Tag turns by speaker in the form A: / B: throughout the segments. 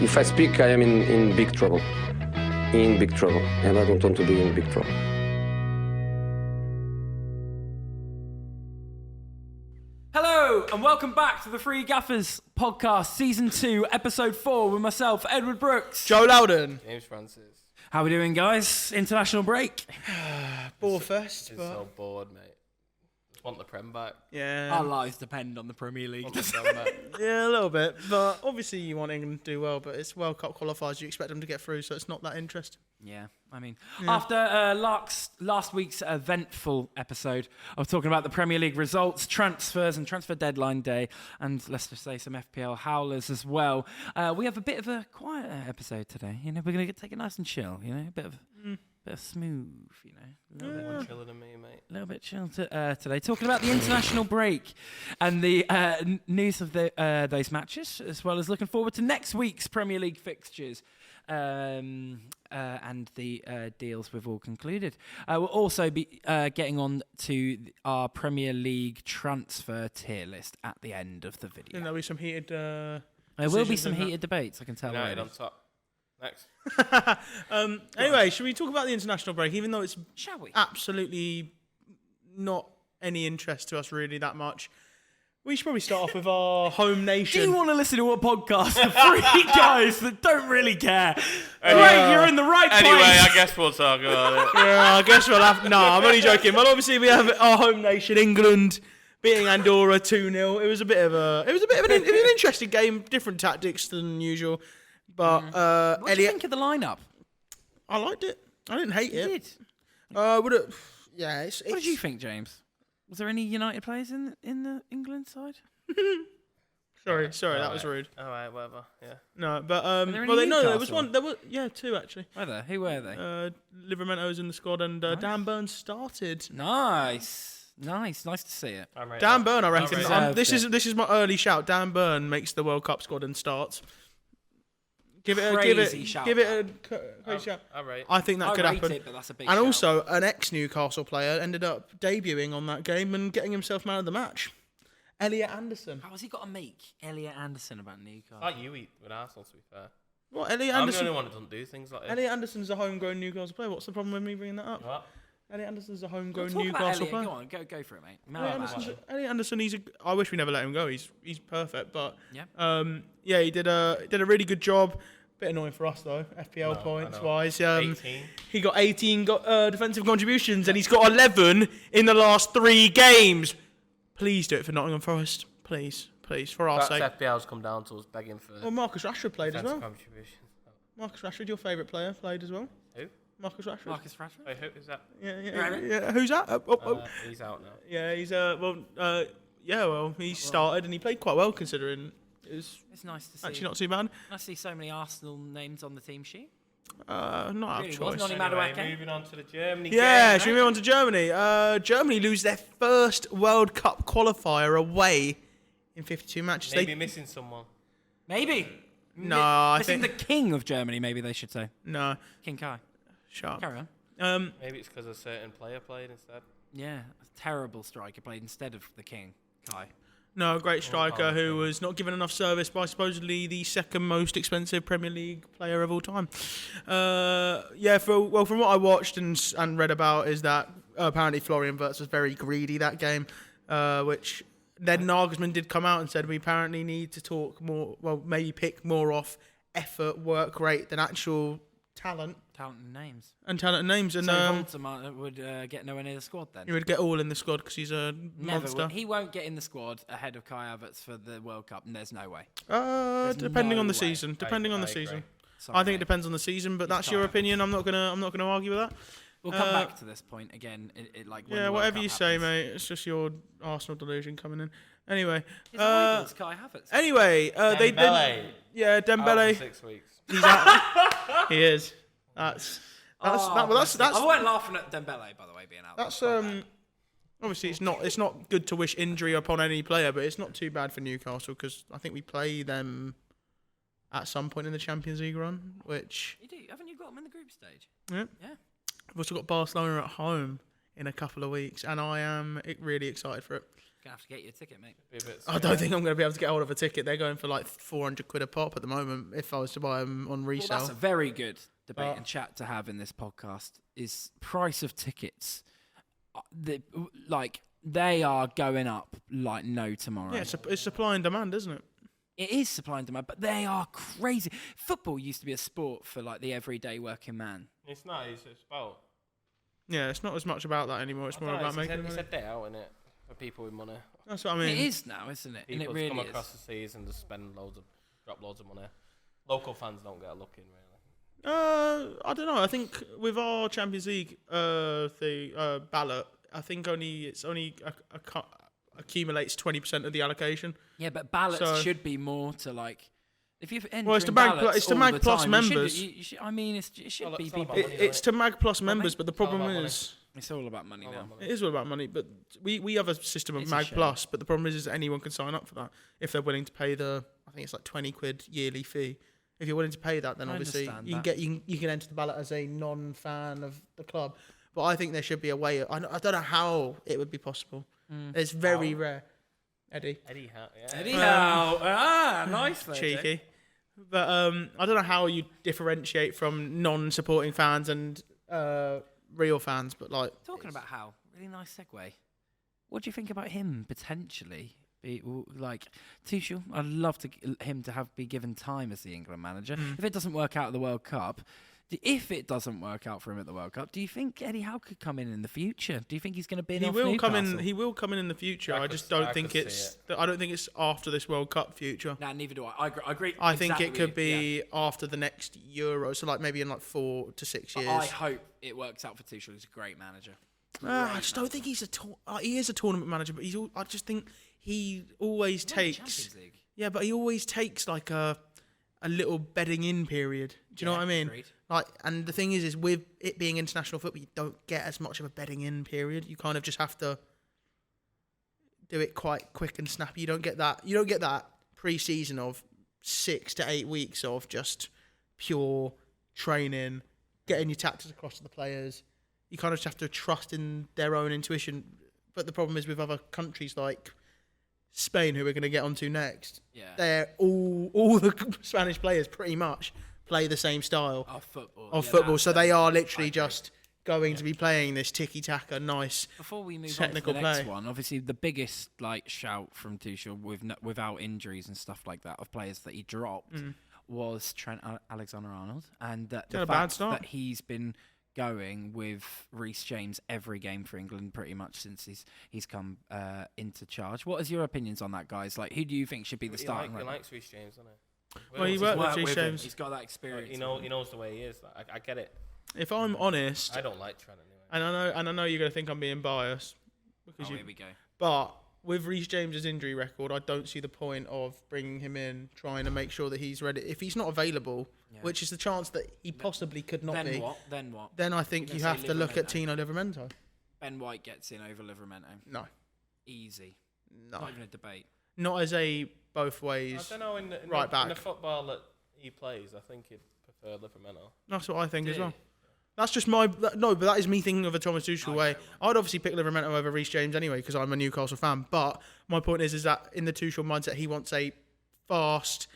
A: If I speak, I am in big trouble. In big trouble. And I don't want to be in big trouble.
B: Hello, and welcome back to the Three Gaffers Podcast, Season 2, Episode 4, with myself, Edward Brooks.
C: Joe Lowden.
D: James Francis.
B: How we doing, guys? International break?
C: Ball first.
D: He's
C: But...
D: so bored, mate. Just want the Prem back.
C: Yeah.
B: Our lives depend on the Premier League.
D: Want the Prem back.
C: Yeah, a little bit. But obviously you want England to do well, but it's World Cup qualifiers. You expect them to get through, so it's not that interesting.
B: Yeah, I mean, after last week's eventful episode of talking about the Premier League results, transfers and transfer deadline day, and let's just say some FPL howlers as well, we have a bit of a quieter episode today. You know, we're going to take it nice and chill, you know, a bit of smooth, you know. A little bit
D: More chiller than me, mate.
B: A little bit chill today, talking about the international break and the news of those matches, as well as looking forward to next week's Premier League fixtures and the deals we've all concluded. We'll also be getting on to our Premier League transfer tier list at the end of the video.
C: And there'll be some heated.
B: There will be some heated debates, I can tell
D: United
B: already.
D: on top. Next.
C: Anyway, should we talk about the international break, even though it's
B: Shall we?
C: absolutely not any interest to us really that much? We should probably start off with our home
B: Do
C: nation.
B: you want to listen to a podcast of three guys that don't really care? Great, you're in the right place.
D: Anyway, I guess we'll talk about it.
C: Yeah, I guess we'll have... No, I'm only joking. Well, obviously we have our home nation, England, beating Andorra 2-0. It was an interesting game, different tactics than usual. But
B: What do you
C: Elliot,
B: think of the lineup?
C: I liked it. I didn't hate
B: You
C: it.
B: did.
C: Yeah, it's...
B: What did you think, James? Was there any United players in the England side?
C: Sorry, that was rude.
D: All right, whatever. Yeah.
C: No, but
B: there any
C: there was
B: Newcastle?
C: one. There was two actually.
B: Who were they?
C: Livermento's in the squad, and Dan Burn started.
B: Nice to see it.
C: Dan Burn, I reckon.
B: Deserved
C: This
B: it.
C: is my early shout. Dan Burn makes the World Cup squad and starts.
B: Crazy shout.
C: Give it a crazy shout.
D: All right.
C: I think that
B: I
C: could
B: rate
C: happen.
B: it, but that's a big
C: And
B: shout.
C: also, an ex-Newcastle player ended up debuting on that game and getting himself man of the match. Elliot Anderson.
B: How has he got to make Elliot Anderson about Newcastle?
D: Like you eat with Arsenal, to be fair.
C: What, Elliot
D: I'm the
C: Anderson?
D: only one that doesn't do things like this.
C: Elliot Anderson's a homegrown Newcastle player. What's the problem with me bringing that up?
D: What?
C: Elliot Anderson's a homegrown
B: Talk about
C: Newcastle
B: Elliot.
C: player.
B: Go on, go for it, mate.
C: Elliot Anderson, I wish we never let him go. He's perfect, but
B: Yeah.
C: he did a really good job. Bit annoying for us though, FPL points wise.
D: 18.
C: He got 18 defensive contributions, and he's got 11 in the last 3 games. Please do it for Nottingham Forest, please, for our sake.
D: That's FPL's come down to us begging for
C: Well, Marcus Rashford played as
D: defensive
C: well.
D: contributions.
C: Marcus Rashford, your favourite player, played as well.
D: Who?
C: Marcus Rashford.
B: Marcus Rashford.
D: Wait, who is that?
C: Yeah. Who's that?
D: He's out now.
C: Yeah, he's he started and he played quite well considering. It was
B: It's nice to see.
C: actually not too bad.
B: Nice to see so many Arsenal names on the team sheet.
C: Not out of
B: Really
C: choice.
B: was. Nonny
D: Anyway,
B: Madueke.
D: moving on to the Germany
C: Yeah,
D: game.
C: should we move on to Germany? Germany lose their first World Cup qualifier away in 52 matches.
D: Maybe missing someone.
B: Maybe.
C: No, I
B: Missing
C: think-
B: the king of Germany, maybe they should say.
C: No,
B: King Kai.
C: sharp.
B: Carry on.
D: Maybe it's because a certain player played instead.
B: Yeah, a terrible striker played instead of the king, Kai.
C: No, great striker who was not given enough service by supposedly the second most expensive Premier League player of all time. From what I watched and read about is that apparently Florian Wirtz was very greedy that game, which then Nagelsmann did come out and said we apparently need to talk more, well, maybe pick more off effort, work rate than actual talent.
B: Talent and names.
C: And
B: So Voldemort would get nowhere near the squad then?
C: he would get all in the squad because he's a monster.
B: He won't get in the squad ahead of Kai Havertz for the World Cup, and there's no way.
C: Depending
B: no
C: on the
B: way.
C: season. Depending on the
D: agree.
C: season.
B: Sorry,
C: I think it
B: mate.
C: depends on the season, but
B: He's
C: that's your
B: Kai
C: opinion. I'm not gonna argue with that.
B: We'll come back to this point again. When the World
C: Whatever
B: Cup
C: you say,
B: happens.
C: mate. It's just your Arsenal delusion coming in. Anyway,
B: His rival's Kai Havertz.
C: they
D: Dembele.
C: yeah, Dembele.
D: Out for 6 weeks.
C: He's out. He is. That's
B: I weren't laughing at Dembele, by the way, being out.
C: that's obviously it's not good to wish injury upon any player, but it's not too bad for Newcastle because I think we play them at some point in the Champions League run, which
B: You do, haven't you got them in the group stage?
C: yeah.
B: Yeah.
C: We've also got Barcelona at home in a couple of weeks, and I am really excited for it.
B: Gonna have to get you a ticket, mate.
D: Be a bit
C: I don't think I'm going to be able to get hold of a ticket. They're going for like 400 quid a pop at the moment. If I was to buy them on
B: Well,
C: resale,
B: that's a very good debate and chat to have in this podcast. Is price of tickets, they are going up like no tomorrow.
C: yeah, it's supply and demand, isn't it?
B: It is supply and demand, but they are crazy. Football used to be a sport for like the everyday working man.
D: It's not. It's about.
C: Yeah, it's not as much about that anymore. It's more about making
D: It's
C: money.
D: a day out, isn't it, for people with money.
C: That's what I mean.
B: It is now, isn't it?
D: People
B: and it really
D: come
B: is.
D: across the seas and just drop loads of money. Local fans don't get a look in, really.
C: I don't know. I think with our Champions League ballot, I think it's only accumulates 20% of the allocation.
B: Yeah, but ballots
C: So-
B: should be more to like. If you're entering
C: Well, it's to Mag
B: ballots
C: it's to
B: all
C: Mag
B: the
C: Plus
B: time,
C: members.
B: it should
D: Well,
B: be
D: it's all
B: people.
D: about money,
C: It's to Mag Plus members, but the
D: It's all
C: problem
D: about money.
C: is
B: It's all about money now.
C: it is all about money. But we have a system of
B: It's a
C: Mag
B: shame.
C: Plus, but the problem is anyone can sign up for that if they're willing to pay I think it's like 20 quid yearly fee. If you're willing to pay that, then
B: I
C: obviously
B: understand
C: you can
B: that.
C: you can enter the ballot as a non-fan of the club. But I think there should be a way. I don't know how it would be possible. It's very rare. Eddie.
D: Eddie Howe, yeah.
B: Eddie Howe. Nice there, Jake.
C: Cheeky. But I don't know how you differentiate from non-supporting fans and real fans. But like
B: Talking about Howe, really nice segue. What do you think about him potentially? Like Tuchel, I'd love him to be given time as the England manager. If it doesn't work out at the World Cup, if it doesn't work out for him at the World Cup, do you think Eddie Howe could come in the future? Do you think he's going to be?
C: he will come in. He will come in the future. I just don't think it's. I don't think it's after this World Cup future.
B: Nah, neither do I. I agree.
C: I think
B: exactly
C: it could
B: with you,
C: be after the next Euro, so like maybe in like 4 to 6 years.
B: I hope it works out for Tuchel. He's a great manager.
C: I just don't think he's he is a tournament manager, but I just think he always
B: Won the
C: takes.
B: Champions League.
C: Yeah, but he always takes like a little bedding in period. Do you know what I mean?
B: Agreed.
C: Like, and the thing is with it being international football, you don't get as much of a bedding in period. You kind of just have to do it quite quick and snappy. You don't get that pre-season of 6 to 8 weeks of just pure training, getting your tactics across to the players. You kind of just have to trust in their own intuition. But the problem is with other countries like Spain, who we're going to get onto next, they're all the Spanish players pretty much play the same style
B: Of football.
C: of football. So they are literally just going to be playing this tiki-taka, nice.
B: Before we move
C: technical
B: on to the next
C: play.
B: one, obviously the biggest shout from Tuchel without injuries and stuff like that of players that he dropped was Trent Alexander-Arnold, and the
C: a bad
B: fact
C: start.
B: that he's been going with Reece James every game for England pretty much since he's come into charge. What is your opinions on that, guys? Like, who do you think should be the starting?
D: He likes Reece James, doesn't he?
C: Well, he worked with Reece
B: him.
C: James.
B: He's got that experience.
D: He knows the way he is. I get it.
C: If I'm honest,
D: I don't like Trent anyway.
C: and I know you're going to think I'm being biased, because
B: here we go.
C: but with Reece James's injury record, I don't see the point of bringing him in, trying to make sure that he's ready. If he's not available, which is the chance that he possibly could not be,
B: Then what?
C: then I think
B: You're
C: you
B: gonna
C: have
B: say
C: to look at
B: Livramento?
C: Tino Livramento.
B: Ben White gets in over Livramento.
C: No,
B: Easy.
C: no,
B: Not even a debate.
C: not as a both
D: I
C: ways.
D: don't know. In
C: back.
D: the football that he plays, I think he'd prefer Livramento.
C: That's what I think as
B: Do
C: well.
B: you?
C: That's just but that is me thinking of a Thomas Tuchel way. I'd obviously pick Livramento over Reece James anyway because I'm a Newcastle fan. But my point is that in the Tuchel mindset, he wants a fast,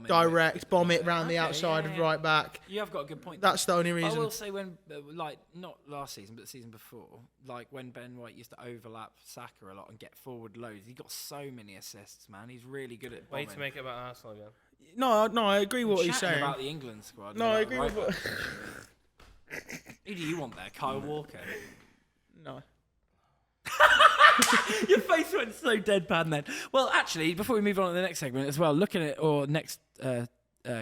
C: direct, bomb it round the outside of right back.
B: You have got a good point.
C: That's the only
B: I
C: reason.
B: will say when, not last season, but the season before, like when Ben White used to overlap Saka a lot and get forward loads, he got so many assists, man. He's really good at bombing.
D: Way to make it about Arsenal again.
C: No, I agree with what he's
B: Chatting
C: saying.
B: about the England squad.
C: No, I agree with what.
B: Who do you want there? Kyle Walker?
C: No.
B: Your face went so deadpan then. Well, actually, before we move on to the next segment as well, looking at next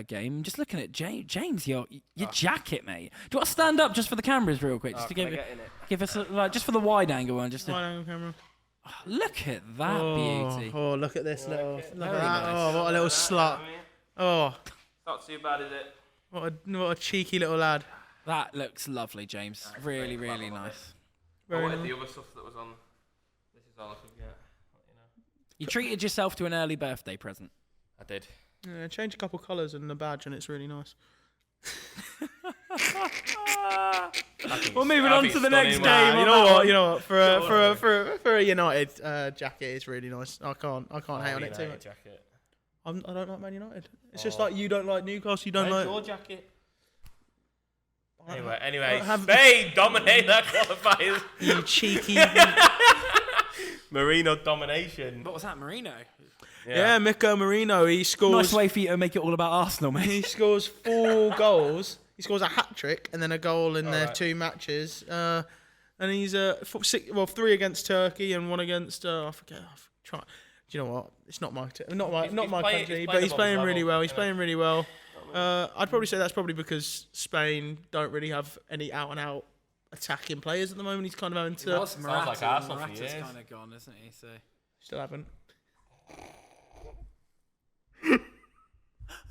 B: game, just looking at James, your jacket, mate. Do you want to stand up just for the cameras real quick, just to give us just for the wide angle one, just to,
C: Wide angle camera.
B: look at that beauty.
C: Oh, look at this little. Look at
B: Very
C: that.
B: nice.
C: Oh, what a little slut. Oh,
D: Not too bad, is it?
C: what a cheeky little lad.
B: That looks lovely, James. Really, really nice.
D: I wanted the other stuff that was on. This is all I could get.
B: You treated yourself to an early birthday present.
D: I did.
C: Yeah, change a couple colours and the badge, and it's really nice.
B: We're moving on to the next game.
C: Nah, you know what? For a United jacket, it's really nice. I can't hate on it too much.
D: Jacket.
C: I don't like Man United. It's just like you don't like Newcastle. You don't
D: Where's
C: like
D: your jacket. Anyway,
C: have-
D: Spain dominate that qualifiers.
C: you cheeky.
D: Marino domination.
B: What was that, Marino?
C: Yeah, Miko Marino. He scores.
B: Nice way for you to make it all about Arsenal, mate.
C: He scores 4 goals. He scores a hat trick and then a goal in their
D: right.
C: 2 matches. And he's 3 against Turkey and 1 against I forget. Do you know what? It's not my country, but he's playing really well. He's playing really well. I'd probably say that's probably because Spain don't really have any out and out attacking players at the moment. He's kind of having to.
D: Sounds like Arsenal for
B: Morata's
D: years.
B: kind of gone, isn't he? So
C: Still haven't.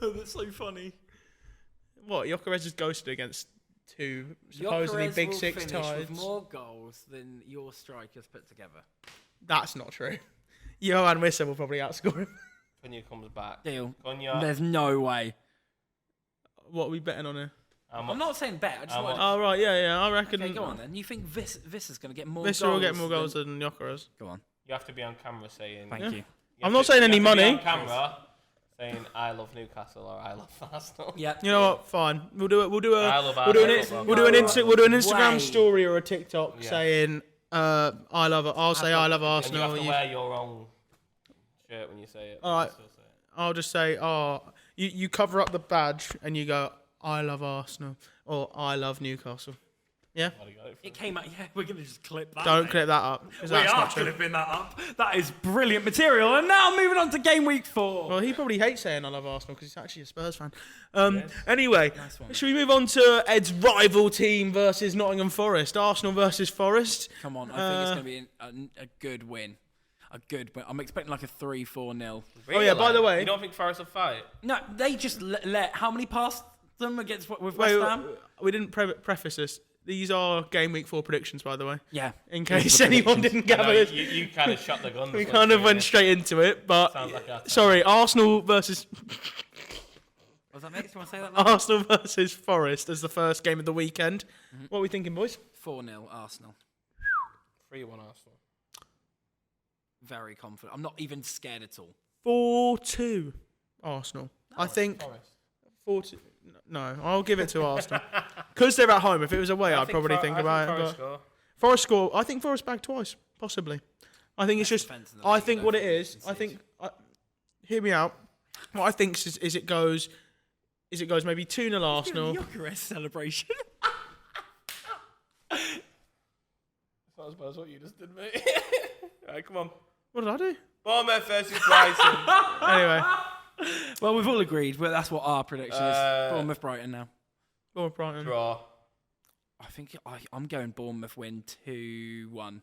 B: oh, that's so funny.
C: What? Gyökeres is ghosted against 2 supposedly
B: Gyökeres
C: Big
B: will
C: 6
B: finish
C: ties.
B: with more goals than your strikers put together.
C: That's not true. Johan Wissa will probably outscore him.
D: Cunha comes back.
B: Deal.
D: Cunha.
B: There's no way.
C: What are we betting on here?
B: I'm not saying bet. I just
D: I'm
B: want.
C: Oh, right, yeah. I reckon.
B: Okay, go on then. You think Visser's going to get more
C: Wissa
B: goals?
C: will get more goals than Gyökeres.
B: Go on.
D: You have to be on camera saying.
B: Thank
C: Yeah.
B: you.
D: you
C: I'm
D: have
C: not
D: to-
C: saying
D: you
C: any
D: have to be
C: money.
D: on camera saying I love Newcastle or I love Arsenal.
B: Yeah.
C: You know what? Fine. We'll do it. We'll do
D: I love
C: an
D: Arsenal.
C: Instagram
B: Way.
C: story or a TikTok
D: Yeah.
C: saying I love it. I'll say I love
D: And you
C: Arsenal.
D: have to wear your own shirt when you say it.
C: All right.
D: Still say it.
C: I'll just say you cover up the badge and you go I love Arsenal or I love Newcastle. Yeah.
D: What do you got it for?
B: It came out. Yeah, we're going to just clip that.
C: Don't
B: mate.
C: clip that up. 'Cause
B: We
C: that's
B: are
C: not true.
B: clipping that up. That is brilliant material. And now moving on to game week 4.
C: Well, he probably hates saying I love Arsenal because he's actually a Spurs fan.
D: Yes.
C: Anyway,
B: Nice one.
C: should we move on to Ed's rival team versus Nottingham Forest? Arsenal versus Forest.
B: Come on, I think it's going to be a good win. A good win. I'm expecting like a 3-4-0.
D: Really?
C: yeah, by the way-
D: You don't think Forest will fight?
B: No, they just let how many past them against with
C: Wait,
B: West Ham?
C: we didn't preface this. These are game week 4 predictions, by the way.
B: Yeah.
C: In
B: These are
C: case
B: the
C: anyone
B: predictions.
C: didn't
D: I know,
C: gather this.
D: you kind of shot the gun.
C: We kind of went straight into it, but
D: Sounds like our
C: sorry, Arsenal versus
B: Was that next? You want to say that? Now?
C: Arsenal versus Forest as the first game of the weekend. What are we thinking, boys?
B: 4-0 Arsenal.
D: 3-1 Arsenal.
B: Very confident. I'm not even scared at all.
C: 4-2 Arsenal. I think
D: Forest.
C: 4-2. No, I'll give it to Arsenal because they're at home. If it was away, I'd probably think about it.
D: Forest
C: But
D: score.
C: Forest score. I think Forest back twice, possibly. I think it's just.
B: defence in the
C: I
B: league,
C: think
B: though,
C: what
B: for
C: it is. I
B: consistency.
C: think. Hear me out. What I think is it goes. Is it goes maybe 2-0 Arsenal.
B: Gyökeres celebration.
D: It's not as bad as what you just did, mate. Alright, come on.
C: What did I do?
D: Bournemouth versus Brighton.
C: Anyway,
B: Well, we've all agreed. Well, that's what our prediction is. Bournemouth Brighton now.
C: go on, Brighton.
D: Draw.
B: I think I'm going Bournemouth win 2-1.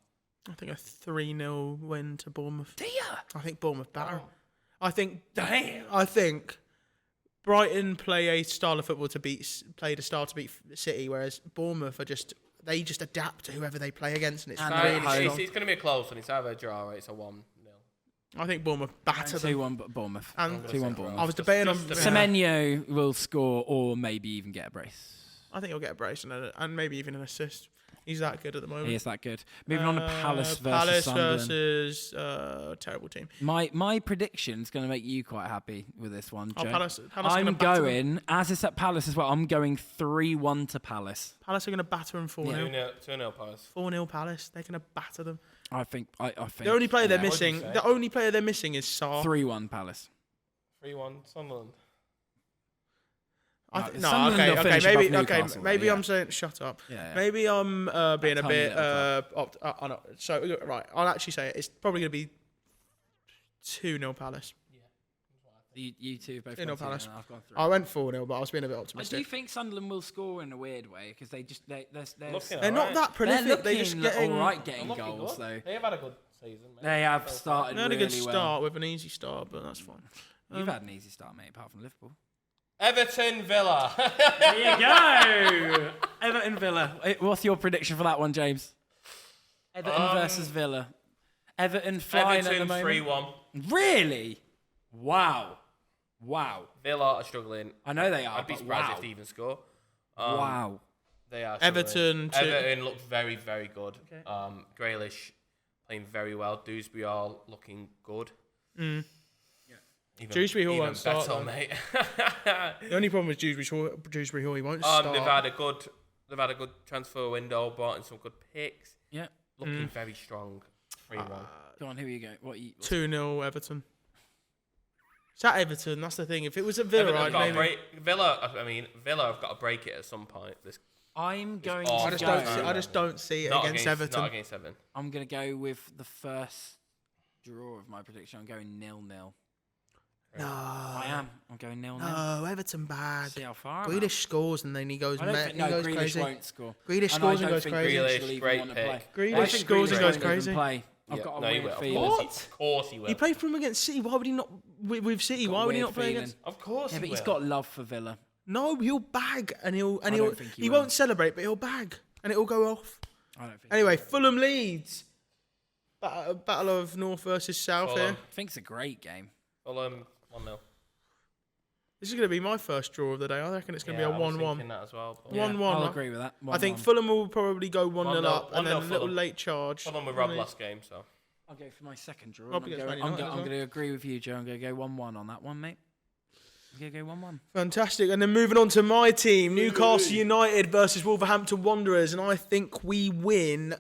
C: I think a 3-0 win to Bournemouth.
B: Dear.
C: I think Bournemouth better. I think.
B: Damn.
C: I think Brighton play a style of football to beat City, whereas Bournemouth they just adapt to whoever they play against, and it's
B: And
C: really
B: they're
C: strong.
D: It's going to be a close one. It's either a draw or it's a 1-0.
C: I think Bournemouth batter them.
B: 2-1 Bournemouth.
C: And
B: 2-1 Bournemouth.
C: I was debating on.
D: Just
B: Semenyo will score or maybe even get a brace.
C: I think he'll get a brace and maybe even an assist. He's that good at the moment.
B: He is that good. Moving on to Palace versus
C: Palace
B: Sunderland.
C: versus terrible team.
B: My prediction is going to make you quite happy with this one,
C: Oh,
B: Joe.
C: Palace are
B: I'm
C: gonna batter them.
B: going, as it's at Palace as well, I'm going 3-1 to Palace.
C: Palace are going to batter them 4-0.
D: 2-0 Palace.
C: 4-0 Palace. They're going to batter them.
B: I think.
C: The only player they're
B: yeah.
C: missing.
D: What'd you say?
C: The only player they're missing is Sarr.
B: 3-1 Palace.
D: 3-1 Sunderland.
B: No,
C: No,
B: Sunderland will finish above Newcastle,
C: maybe
B: yeah.
C: I'm saying shut up.
B: Yeah.
C: Maybe I'm being a
B: tiny
C: bit.
B: little
C: So right, I'll actually say it. It's probably going to be 2-0 Palace.
B: You two both
C: 2-0
B: gone 2-0,
C: Palace.
B: and I've gone 3.
C: I went 4-0, but I was being a bit
B: I do
C: optimistic.
B: think Sunderland will score in a weird way because they're
D: Looking
C: They're not
D: alright.
C: that prolific. They
B: looking
C: just getting.
B: all right
D: They're
B: getting
D: looking
B: goals
D: good.
B: though.
D: They have had a good season. Mate.
B: They have started
C: They had a
B: really
C: good
B: well.
C: start with an easy start, but that's fine.
B: You've had an easy start, mate, apart from Liverpool.
D: Everton Villa.
B: There you go. Everton Villa. What's your prediction for that one, James? Everton versus Villa. Everton flying at the
D: Everton
B: moment.
D: 3-1.
B: Really? Wow.
D: Villa are struggling.
B: I know they are.
D: I'd be
B: but
D: surprised
B: wow.
D: if they even score.
B: Wow.
D: They are.
C: Everton.
D: Everton looked very, very good.
B: Okay.
D: Grealish playing very well. Dewsbury all looking good.
C: Mm.
D: Even,
C: Dewsbury Hall
D: even
C: won't start,
D: better,
C: though.
D: mate.
C: The only problem with Dewsbury Hall, he won't start.
D: They've had a good transfer window, brought in some good picks.
B: Yeah.
D: Looking very strong. 3-1.
B: Go on, here you go. What you?
C: 2-0 Everton. It's at Everton, that's the thing. If it was at Villa, I'd maybe...
D: Villa have got to break it at some point.
B: I'm going
D: awful.
B: to
C: I just don't see it against Everton.
D: Not against Everton.
B: I'm going to go with the first draw of my prediction. I'm going 0-0.
C: No.
B: I am. I'm going 0-0.
C: No, Everton bad.
B: See how far.
C: Grealish scores and then he goes,
B: I don't think, no, Grealish
C: crazy.
B: won't score.
C: Grealish scores and goes crazy.
D: Grealish, great pick.
C: Grealish scores and goes crazy.
B: I've got a
D: No, he
B: weird
D: will.
B: feeling.
C: What?
D: Of course he will.
C: He played for him against City. Why would he not? With City,
B: Got a
C: why would he
B: weird
C: not play
B: feeling.
C: against?
D: Of course
B: Yeah,
D: he
B: but
D: will.
B: he's got love for Villa.
C: No, he'll bag and
B: I
C: he'll
B: don't think he
C: he
B: will.
C: won't celebrate, but he'll bag and it'll go off.
B: I don't think.
C: Anyway, Fulham Leeds. Battle of North versus South
D: Fulham.
C: here.
B: I think it's a great game.
D: Fulham 1-0.
C: This is going to be my first draw of the day. I reckon it's going to be a 1-1.
D: I was thinking that as well. But
C: 1-1.
B: I'll agree with that.
C: I think
B: 1-1.
C: Fulham will probably go 1-0
D: 1-0
C: up and then a
D: 1-0
C: little
D: Fulham.
C: late charge.
D: Fulham were robbed last game, so.
B: I'll go for my second draw.
C: Up against Man
B: I'm
C: United as well.
B: going to agree with you, Joe. I'm going to go 1-1 on that one, mate. I'm going to go 1-1.
C: Fantastic. And then moving on to my team, Newcastle United versus Wolverhampton Wanderers, and I think we win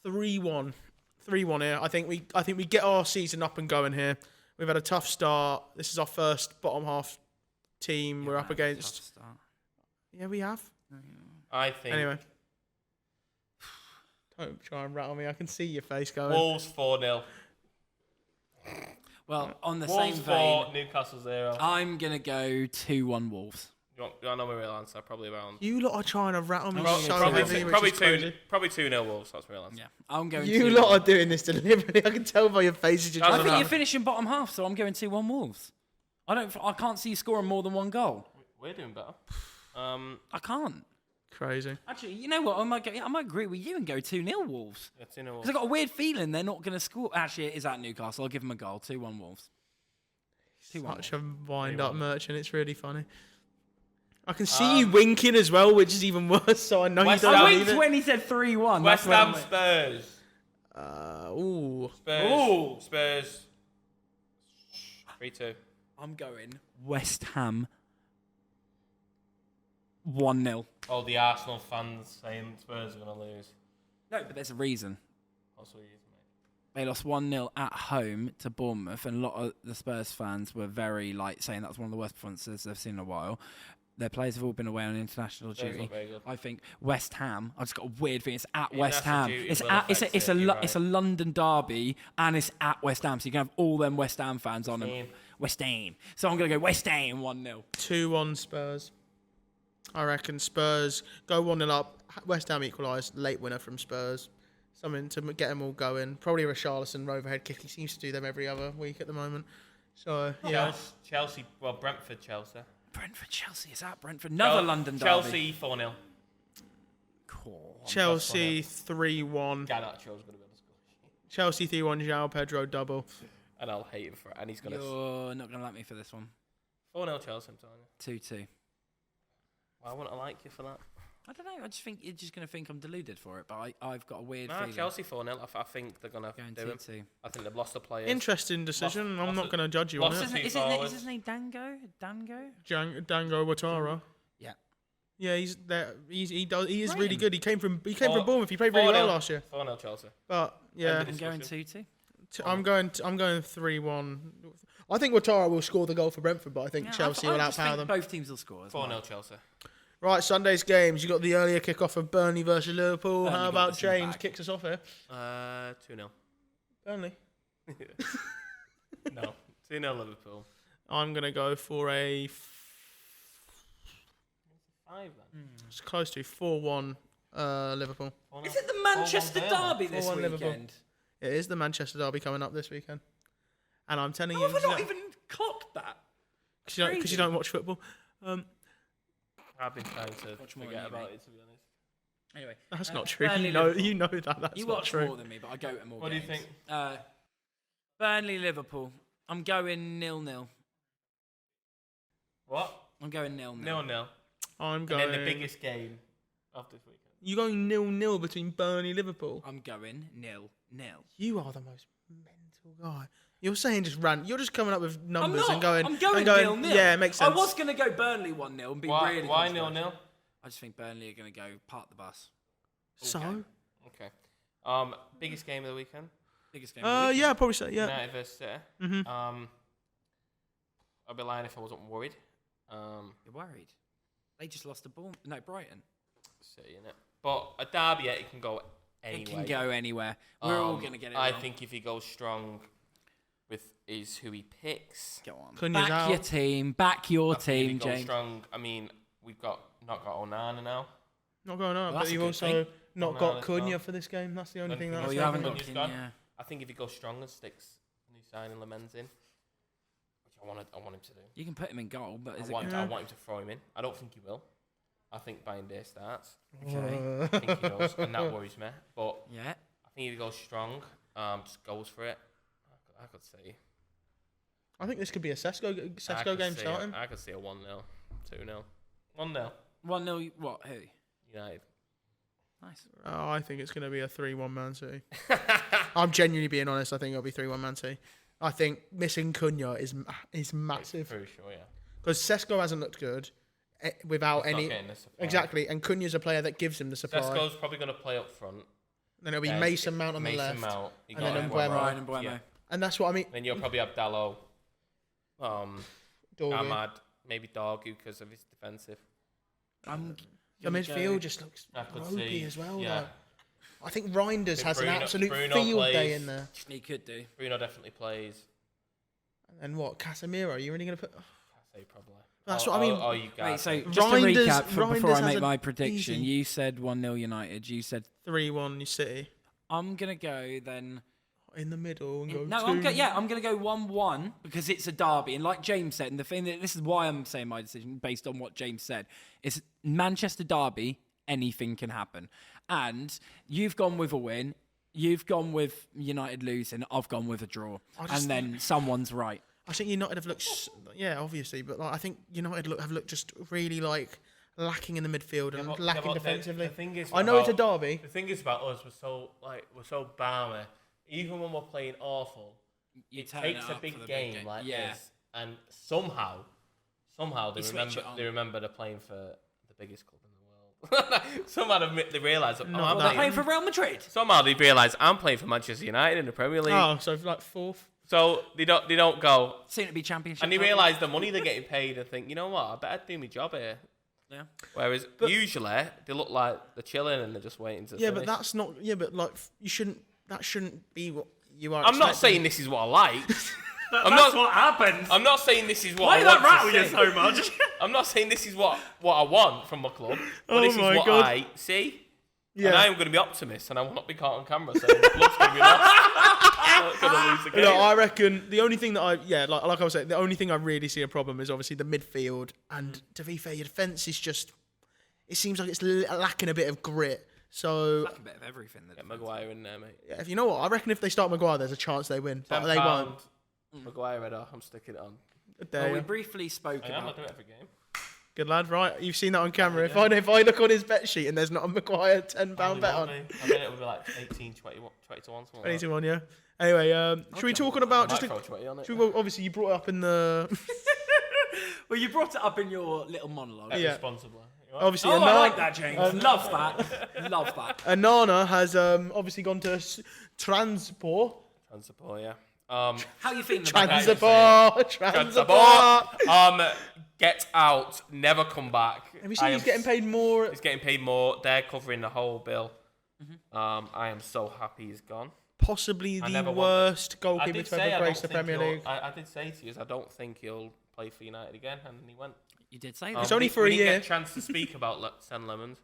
C: 3-1. 3-1 here. I think we get our season up and going here. We've had a tough start. This is our first bottom half team we're up against. Yeah, we have.
D: I think
C: Anyway. Don't try and rattle me. I can see your face going.
D: Wolves 4-0.
B: Well, on the
D: Wolves
B: same
D: 4,
B: vein,
D: Newcastle 0.
B: I'm going to go 2-1 Wolves.
D: You want to know my real answer? Probably around.
C: You lot are trying to rattle me
B: Probably-
C: so
D: Probably,
C: heavy, which
D: probably
C: is crazy.
D: 2-0 Wolves. That's my real answer.
B: Yeah, I'm going
C: You
B: 2-1.
C: lot are doing this deliberately. I can tell by your faces. You're
B: I
C: just
B: think
C: like-
B: you're finishing bottom half, so I'm going 2-1 Wolves. I can't see you scoring more than one goal.
D: We're doing better.
B: I can't.
C: Crazy.
B: Actually, you know what? I might agree with you and go 2-0 Wolves.
D: Yeah, 2-0 Wolves.
B: Because I've got a weird feeling they're not going to score. Actually, it is at Newcastle. I'll give them a goal. 2-1 Wolves. 2-1
C: Such a wind-up
D: 2-1.
C: merchant. It's really funny. I can see you winking as well, which is even worse. So I know
D: West
C: you
D: Ham-
C: don't
B: I
C: believe
B: winked
C: it.
B: when he said 3-1.
D: West
B: That's
D: Ham
B: when-
D: Spurs.
C: Ooh.
D: Spurs.
B: Ooh.
D: Spurs. 3-2.
B: I'm going West Ham 1-0.
D: Oh, the Arsenal fans saying Spurs are going to lose.
B: No, but there's a reason.
D: That's what it is, mate.
B: They lost 1-0 at home to Bournemouth, and a lot of the Spurs fans were very saying that's one of the worst performances they've seen in a while. Their players have all been away on international
D: Spurs
B: duty.
D: look very good.
B: I think West Ham. I've just got a weird feeling. It's at West Ham.
D: International duty
B: It's
D: will
B: at
D: affect
B: it's
D: it, you're
B: a
D: right.
B: London derby, and it's at West Ham. So you can have all them West Ham fans on them.
D: Ham.
B: West Ham. So I'm gonna go West Ham 1-0.
C: 2-1 Spurs. I reckon Spurs go 1-0 up. West Ham equalised. Late winner from Spurs. Something to get them all going. Probably Richarlison overhead kick. He seems to do them every other week at the moment. So, yeah.
D: Chelsea. Well, Brentford, Chelsea.
B: Brentford, Chelsea. Is that Brentford? Another London derby.
D: Chelsea 4-0.
B: Cool.
C: Chelsea 3-1.
D: Garnacho's going to be on the score.
C: Chelsea 3-1. João Pedro double.
D: And I'll hate him for it. And he's going to...
B: You're not gonna like me for this one.
D: 4-0 Chelsea, I'm telling you.
B: 2-2.
D: Why wouldn't I like you for that?
B: I don't know. I just think you're just going to think I'm deluded for it, but I've got a weird
D: Nah,
B: feeling.
D: Chelsea 4-0. I think they're going to
B: Going
D: do it.
B: 2-2.
D: I think they've lost the players.
C: Interesting decision.
D: Lost
C: I'm not
D: it-
C: going to judge you on
D: lost
C: it.
D: it.
B: Is his name Dango? Dango?
C: Dango Ouattara.
B: Yeah.
C: Yeah, he's there. He is
B: Rate
C: really
B: him.
C: good. He came from
D: Four-
C: Bournemouth. He played really well
D: 4-0.
C: last year.
D: 4-0 Chelsea.
C: But yeah,
B: I'm going 2-2.
C: I'm going 3-1. I think Ouattara will score the goal for Brentford, but I think
B: Yeah,
C: Chelsea
B: I
C: will
B: just
C: outpower
B: think
C: them.
B: both teams will score. as well.
D: 4-0 Chelsea.
C: Right, Sunday's games. You got the earlier kickoff of Burnley versus Liverpool.
B: Burnley
C: How
B: got
C: about
B: this in the
C: James
B: bag.
C: kicks us off here?
D: 2-0.
C: Burnley.
D: No. 2-0 Liverpool.
C: I'm gonna go for a
D: 5 then.
C: it's close to 4-1 Liverpool.
D: 4-0.
B: Is it the Manchester
D: 4-1
B: derby this
C: 4-1
B: weekend?
C: Liverpool. It is the Manchester derby coming up this weekend, and I'm telling
B: How
C: you,
B: have I not even clocked that?
C: because you don't watch football.
D: I've been trying to
B: Watch more
D: forget
B: than you,
D: about
B: mate.
D: it, to be honest.
B: Anyway,
C: That's not true.
B: Burnley,
C: You know
B: Liverpool.
C: that. That's
B: You
C: not
B: watch
C: true.
B: more than me, but I go to more
D: What do you
B: games.
D: think?
B: Burnley, Liverpool. I'm going 0-0.
D: What?
B: I'm going 0-0.
D: 0-0.
C: I'm
D: And
C: going.
D: then the biggest game of this weekend.
C: You going 0-0 between Burnley Liverpool?
B: I'm going 0-0.
C: You are the most mental guy. You're saying just random. You're just coming up with numbers
B: I'm
C: and going.
B: I'm going
C: and
B: 0-0.
C: Yeah, it makes sense.
B: I was going to go Burnley 1-0 and be really
D: Why
B: controversial.
D: 0-0?
B: I just think Burnley are going to go park the bus.
C: So?
D: Okay. Biggest game of the weekend.
B: Biggest game of the weekend.
C: Yeah, I'd probably say, yeah.
D: United versus City.
C: Mm-hmm.
D: I'd be lying if I wasn't worried.
B: You're worried? They just lost to Brighton.
D: City, innit? But a derby, it can go anywhere.
B: It can go anywhere. We're all going to get it
D: I
B: wrong.
D: think if he goes strong with who he picks.
B: Go on.
C: Cunha's
B: Back
C: out.
B: your team. Back your
D: I think if he
B: team,
D: goes
B: James.
D: strong. I mean, we've not got Onana now.
C: Not going up,
B: Well,
C: but
B: that's a
C: you've
B: good
C: also
B: thing.
C: not
D: No,
C: got
D: that's
C: Cunha
D: not.
C: for this game. That's the only
D: Then
C: thing
D: Cunha's
C: that's
B: Oh, you
D: gone.
B: haven't got
D: Cunha's
B: Cunha.
D: gone. I think if he goes strong and sticks new signing Lamens in, which I want him to do.
B: You can put him in goal, but is
D: I
B: it
D: want him to throw him in. I don't think he will. I think Bayern starts.
B: okay?
D: I think he does, and that worries me. But
B: Yeah.
D: I think if he goes strong, just goes for it. I could see.
C: I think this could be a Sesko game starting.
D: I could see a 1-0, 2-0, 1-0.
B: 1-0. What? Who?
D: United.
B: Nice.
C: Oh, I think it's going to be a 3-1 Man City. I'm genuinely being honest. I think it'll be 3-1 Man City. I think missing Cunha is massive.
D: For sure, yeah.
C: Because Sesko hasn't looked good without
D: He's not
C: any...
D: getting the supply.
C: Exactly, and Cunha's a player that gives him the supply.
D: Sesko's probably going to play up front.
C: Then it'll be
D: Then
C: Mason Mount on the
D: Mason
C: left.
D: Mount. You
C: and
D: got
C: then
D: Mbeumo.
C: Mbeumo.
B: Ryan and Buemo.
D: Yeah.
C: And that's what I mean.
D: Then you'll probably have Dallo,
C: Dorgu.
D: Ahmad, maybe Dorgu because of his defensive.
C: The midfield just looks
D: I could
C: ropey
D: see,
C: as well.
D: yeah.
C: Though. I think Reinders has an
D: Bruno-
C: absolute
D: Bruno
C: field day
D: plays.
C: in there.
B: He could do.
D: Bruno definitely plays.
C: And what, Casemiro? You really going to put...
D: I say probably.
C: That's what I mean.
D: Oh, you guys.
B: Wait, so just to
C: Reinders-
B: recap before I
C: Reinders has
B: make my
C: an
B: prediction,
C: easy-
B: you said 1-0 United. You said
C: 3-1 City.
B: I'm gonna go then.
C: In the middle and go
B: No,
C: 2.
B: I'm gonna go 1-1 because it's a derby, and like James said, and the thing that this is why I'm saying my decision based on what James said. It's Manchester derby. Anything can happen, and you've gone with a win. You've gone with United losing. I've gone with a draw, and then someone's right.
C: I think United have looked... Yeah, obviously. But I think United have looked just really lacking in the midfield and lacking defensively.
D: The thing is
C: I know it's a
D: about-
C: derby.
D: The thing is about us, we're so balmy. Even when we're playing awful,
B: You
D: it
B: turn
D: takes
B: it
D: a
B: up
D: big
B: for the
D: game like
B: yeah.
D: this, and somehow
B: You switch it on.
D: they remember they're playing for the biggest club in the world. Somehow they realise that
C: Not
D: I'm
C: that.
B: They're
D: playing.
B: playing for Real Madrid.
D: Somehow they realise I'm playing for Manchester United in the Premier League.
C: Oh, so fourth.
D: So they don't go,
B: Soon to be Championship.
D: and they
B: rugby.
D: realise the money they're getting paid and think, you know what, I better do my job here.
B: Yeah.
D: Whereas usually they look like they're chilling and they're just waiting to.
C: Yeah,
D: finish.
C: but that's not... Yeah, but you shouldn't... That shouldn't be what you are
D: I'm not
C: expecting.
D: saying this is what I like.
B: That's what happens.
D: I'm not saying this is what
B: Why
D: I
B: did
D: want
B: that rattle
D: to
B: you
D: see.
B: so much?
D: I'm not saying this is what I want from my club, but
C: Oh
D: this is
C: my
D: what
C: God.
D: I see.
C: Yeah.
D: And I am going to be optimist, and I will not be caught on camera saying the club's going to be lost. I'm not going to lose the game.
C: You know, I reckon the only thing that like I was saying, the only thing I really see a problem is obviously the midfield. And to be fair, your defence is just... It seems like it's lacking a bit of grit. So,
B: Like a bit of everything.
D: Get Maguire in there, mate.
C: yeah, if you know what, I reckon if they start Maguire, there's a chance they win. But they won't.
D: Maguire header. I'm sticking it on.
C: There
B: Well,
C: you
B: we
C: go.
B: briefly spoke
D: I am. I
B: about.
D: do it every game.
C: Good lad, right? You've seen that on camera. If I look on his bet sheet and there's not a Maguire £10 bet on,
D: I bet it would be like 18, 20 to 1. Something like that.
C: 21, yeah. Anyway, should we talk about just?
D: I might throw 20 on it.
C: Obviously, you brought it up in the.
B: Well, you brought it up in your little monologue.
C: Yeah.
D: Responsibly. You all right?
C: Obviously,
B: Oh, I like that, James. Love that. Love that.
C: Anana has obviously gone to Transport.
D: Transport, yeah.
B: How you feeling about that?
C: Transport.
D: Get out. Never come back.
C: Have you seen he's getting paid more?
D: He's getting paid more. They're covering the whole bill. I am so happy he's gone.
C: Possibly the
D: never
C: worst
D: I
C: goalkeeper
D: did
C: to
D: say
C: ever
D: I
C: grace
D: don't
C: the
D: think
C: Premier
D: he'll-
C: League.
D: I did say to you, I don't think he'll play for United again, and he went.
B: You did say
C: It's
B: that.
C: only for a
D: we didn't
C: year.
D: get a chance to speak about Sen Lemons.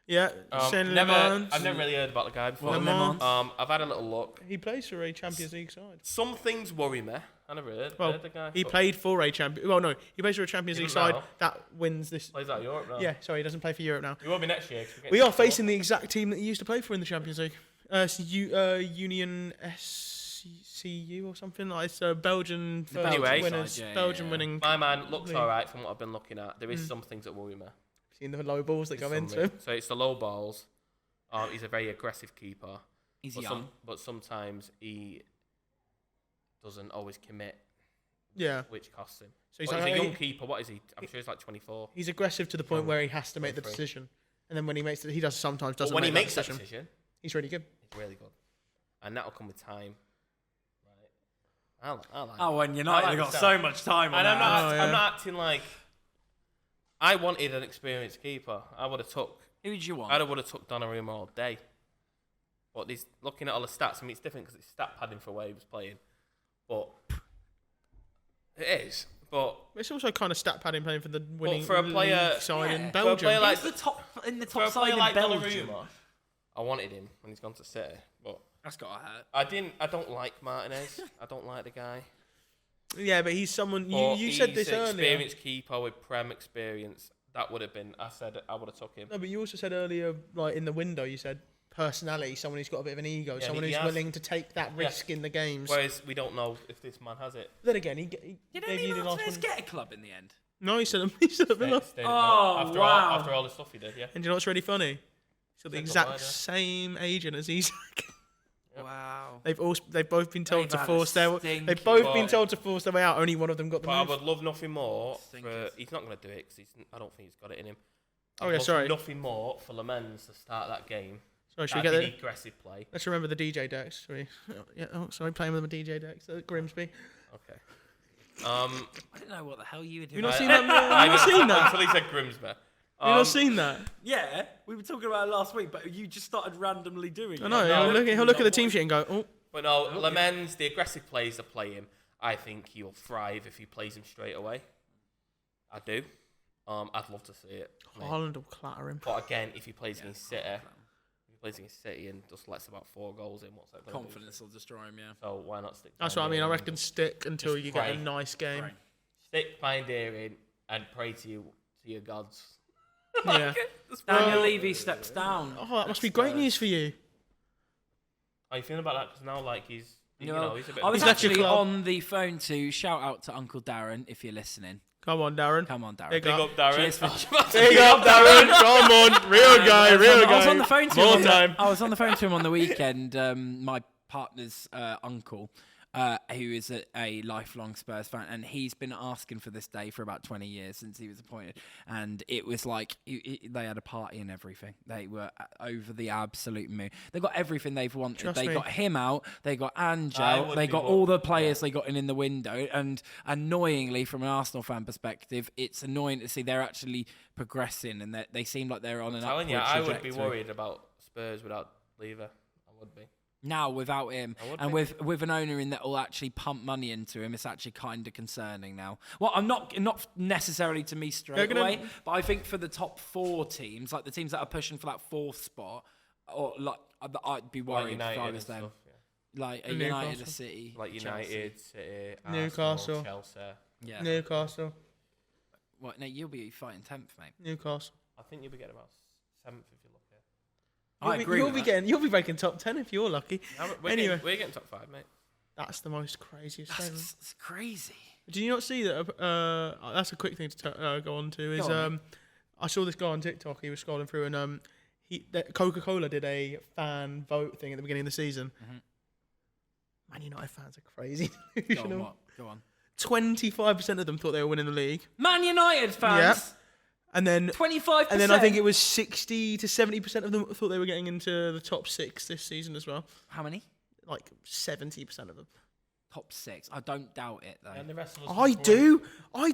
C: Yeah,
D: I've never really heard about the guy before.
C: Le Mans.
D: I've had a little look.
C: He plays for a Champions League side.
D: Some things worry me. I never heard the guy.
C: He
D: but
C: played for a Champions. Well, no, he plays for a Champions League
D: Doesn't
C: side
D: now.
C: that wins this.
D: Plays out of Europe now.
C: Yeah, sorry, he doesn't play for Europe now.
D: He will be next year. 'cause we're
C: We
D: getting
C: are facing the exact team that he used to play for in the Champions League. It's Union SCU or something. Like it's Belgian
B: Belgian
C: winners.
B: side, yeah,
C: Belgian
B: yeah.
C: winning.
D: My man looks
C: league.
D: alright from what I've been looking at. There is some things that worry me.
C: Seen the low balls that go into him.
D: So it's the low balls. He's a very aggressive keeper.
B: He's young.
D: But sometimes he doesn't always commit.
C: Yeah.
D: Which costs him.
C: So he's,
D: he's
C: like,
D: a young keeper. What is he? I'm sure he's like 24.
C: He's aggressive to the point where he has to make the decision. And then when he makes it, he sometimes doesn't.
D: But when
C: make
D: he makes that decision,
C: he's really good.
D: He's really good. And that'll come with time. Right. I like
B: Oh, and United have got so much time on
D: and
B: that.
D: I'm not acting like I wanted an experienced keeper. I would have took.
B: Who did you want?
D: I would have took Donnarumma all day. But he's looking at all the stats. I mean, it's different because it's stat padding for where he was playing. But it is. But
C: it's also kind of stat padding playing for the winning
D: for a player
C: side in
D: for a
C: Belgium.
D: player like
B: the top
D: for a
B: side
D: player
B: in
D: like
B: Belgium.
D: Donnarumma, I wanted him when he's gone to City, but
B: That's got to hurt.
D: I don't like Martinez. I don't like the guy.
C: Yeah, but he's someone. You said this
D: He's an
C: earlier.
D: experienced keeper with Prem experience. That would have been. I said I would have took him.
C: No, but you also said earlier, like in the window, you said personality, someone who's got a bit of an ego,
D: Yeah,
C: someone
D: he
C: who's
D: has.
C: willing to take that risk in the games.
D: Whereas we don't know if this man has it.
C: Then again, he
B: Did
C: gave you
B: any
C: the last
B: Martinez
C: one.
B: get a club in the end?
C: No, he said a Villa.
D: After
B: wow.
D: after all the stuff he did, yeah.
C: And do you know what's really funny? He's got the
D: Said
C: exact
D: goodbye, yeah.
C: same agent as Isak.
D: Yep.
B: Wow.
C: They've both been told
B: They've
C: to
B: had
C: force
B: a
C: their.
B: stinky
C: They've both been
D: boy.
C: told to force their way out. Only one of them got the
D: But I
C: move.
D: would love nothing more.
B: Stinkers.
D: He's not going to do it because I don't think he's got it in him.
C: Oh,
D: I'd
C: yeah,
D: love
C: sorry.
D: Nothing more for Lemens to start that game.
C: Sorry, should we
D: That'd
C: get
D: be
C: the?
D: the aggressive play.
C: Let's remember the DJ decks. Sorry. Yeah. Oh, sorry. Playing with the DJ decks at Grimsby.
D: Okay.
B: I don't know what the hell you were doing.
C: You've not seen that? You've not seen that?
D: Until he said Grimsby.
C: You've not seen that?
B: Yeah, we were talking about it last week, but you just started randomly doing
C: I
B: it.
C: know.
D: No,
C: He'll look at the team sheet and go, "Oh,
D: But no, Lemens, the aggressive plays that play him, I think he'll thrive if he plays him straight away. I do. I'd love to see it.
C: Haaland will clatter him."
D: But again, if he plays against City, and just lets about 4 goals in, what's that going to do?
B: Confidence will destroy him, yeah.
D: So why not stick?
C: That's what I mean. I
D: Binderin
C: reckon
D: and
C: stick until
D: just
C: you get a
D: pray.
C: nice game.
B: Right.
D: stick Binderin and pray to your gods.
C: Yeah.
B: Daniel Levy steps down.
C: Oh, that must be great news for you.
D: How you feeling about that? Because now, like, he's
B: You
D: you
B: know,
D: know, he's a bit.
B: I was
C: He's left your
B: actually
C: club.
B: on the phone to shout out to Uncle Darren if you're listening.
C: Come on, Darren.
B: Come on, Darren.
C: Big
D: Big
C: up.
D: up, Darren.
B: Cheers for-
C: Big up, Darren. Come on, real guy, real guy.
B: I was on the phone to
C: More
B: him.
C: time.
B: I was on the phone to him on the weekend. My partner's uncle, who is a lifelong Spurs fan, and he's been asking for this day for about 20 years since he was appointed. And it was like they had a party and everything. They were over the absolute moon. They got everything they've wanted.
C: Trust
B: they
C: me.
B: got him out. They got
D: I
B: Angel.
D: would
B: They
D: be
B: got
D: more-
B: all the players they got in the window. And annoyingly, from an Arsenal fan perspective, it's annoying to see they're actually progressing and they seem like they're on an
D: telling you,
B: upward
D: I would
B: trajectory.
D: be worried about Spurs without Lever. I would be.
B: Now, without him,
D: I would
B: and
D: think.
B: with an owner in that will actually pump money into him, it's actually kind of concerning now. Well, I'm not necessarily to me straight
C: They're gonna-
B: away, but I think for the top 4 teams, like the teams that are pushing for that 4th spot, or like I'd be
D: Like
B: worried if
D: United
B: I
D: and
B: was them.
D: stuff.
B: Like a
C: And
B: United, a
C: Newcastle.
B: City,
D: Like
B: Chelsea.
D: United, City,
C: Newcastle.
D: Arsenal, Chelsea.
B: Yeah.
C: Newcastle.
B: What? No, you'll be fighting 10th, mate.
C: Newcastle.
D: I think you'll be getting about 7th if you're lucky.
B: I agree. with that.
C: You'll be breaking top 10 if you're lucky. Anyway.
D: We're getting top 5, mate.
C: That's the most craziest statement.
B: That's crazy.
C: Did you not see that? That's a quick thing to go on to. Is
B: Go on,
C: I saw this guy on TikTok. He was scrolling through, and Coca-Cola did a fan vote thing at the beginning of the season.
B: Mhm.
C: Man United fans are crazy.
B: Go on,
C: delusional.
B: what? Go on.
C: 25% of them thought they were winning the league,
B: Man United fans.
C: and then
B: 25%.
C: and then I think it was 60 to 70% of them thought they were getting into the top 6 this season as well.
B: How many?
C: Like 70% of them.
B: Top 6. I don't doubt it though.
D: And the rest of us
C: I do.
B: I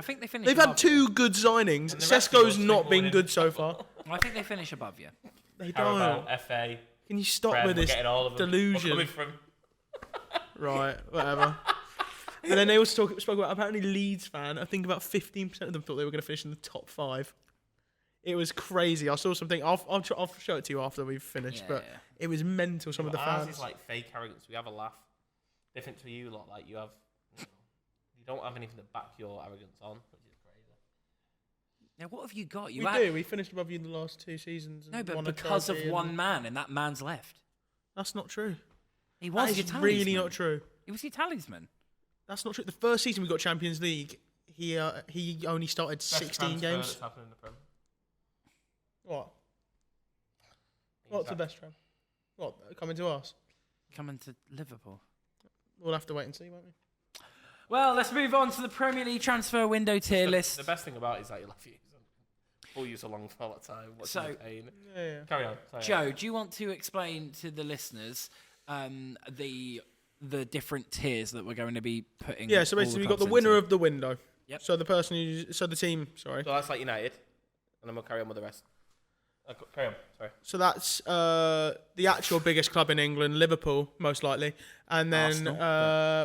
B: think they finished.
C: They've had
B: above
C: 2 good signings.
D: And the rest of us
C: Sesko's
D: think
C: not
D: we're
C: been
D: winning.
C: good so far.
B: you. I think they finish above you.
C: They
D: Carabao,
C: don't.
D: FA,
C: Can you stop
D: Prem,
C: with
D: we're
C: this
D: getting all of them.
C: delusion?
D: We're coming from
C: Right, whatever. And then they also spoke about apparently Leeds fan. I think about 15% of them thought they were going to finish in the top 5. It was crazy. I saw something. I'll show it to you after we've finished. But it was mental. Some of the
D: Ours
C: fans.
D: is like fake arrogance. We have a laugh. Different to you lot. Like you have, you don't have anything to back your arrogance on, which is crazy.
B: Now, what have you got? You
C: we
B: had-
C: do. We finished above you in the last 2 seasons. and
B: No, but
C: won a
B: because of
C: trophy
B: one
C: and-
B: man, and that man's left.
C: That's not true.
B: He was
C: That
B: your
C: is
B: talisman.
C: really not true.
B: He was your talisman.
C: That's not true. The first season we got Champions League, he only started
D: Best
C: 16
D: transfer
C: games.
D: That's happened in the Prem.
C: What? What's the best trend? What, coming to us?
B: Coming to Liverpool.
C: We'll have to wait and see, won't we?
B: Well, let's move on to the Premier League transfer window tier list.
D: The best thing about it is that you'll have to use a long for that time.
C: Yeah.
D: Carry on. Sorry.
B: Joe, do you want to explain to the listeners the different tiers that we're going to be putting?
C: Yeah, so basically we've got the winner of the window.
B: Yep.
C: So the team, sorry.
D: So that's like United, and then we'll carry on with the rest. Carry on, sorry.
C: So that's the actual biggest club in England, Liverpool, most likely. And then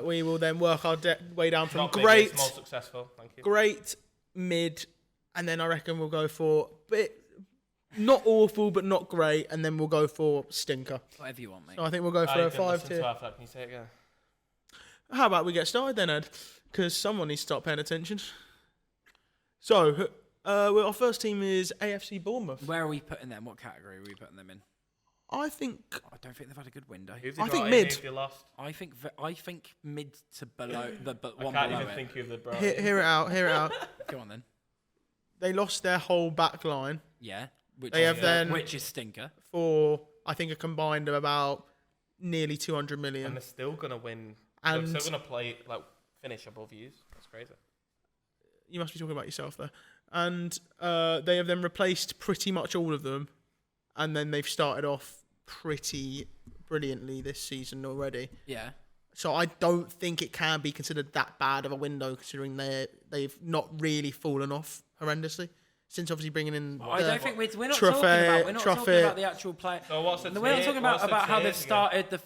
C: we will then work our way down from great,
D: biggest, most successful. Thank you.
C: Great, mid, and then I reckon we'll go for not awful, but not great, and then we'll go for stinker.
B: Whatever you want, mate.
C: So I think we'll go for a 5 tier.
D: Can you say it again?
C: How about we get started then, Ed? Because someone needs to start paying attention. So, our first team is AFC Bournemouth.
B: Where are we putting them? What category are we putting them in?
C: I think
B: don't think they've had a good window.
C: I think mid.
B: I think mid to below the one
D: I can't
B: below
D: even
B: it.
D: think of the bro.
C: Hear it out.
B: Go on then.
C: They lost their whole back line.
B: Yeah. Which is stinker.
C: For I think a combined of about nearly 200 million.
D: And they're still gonna win.
C: And
D: they're still gonna play finish above you. That's crazy.
C: You must be talking about yourself there. And they have then replaced pretty much all of them, and then they've started off pretty brilliantly this season already.
B: Yeah.
C: So I don't think it can be considered that bad of a window, considering they've not really fallen off horrendously since obviously bringing in.
B: I don't think we're not talking about the actual player.
D: So what's the
B: we're not talking about how they've started the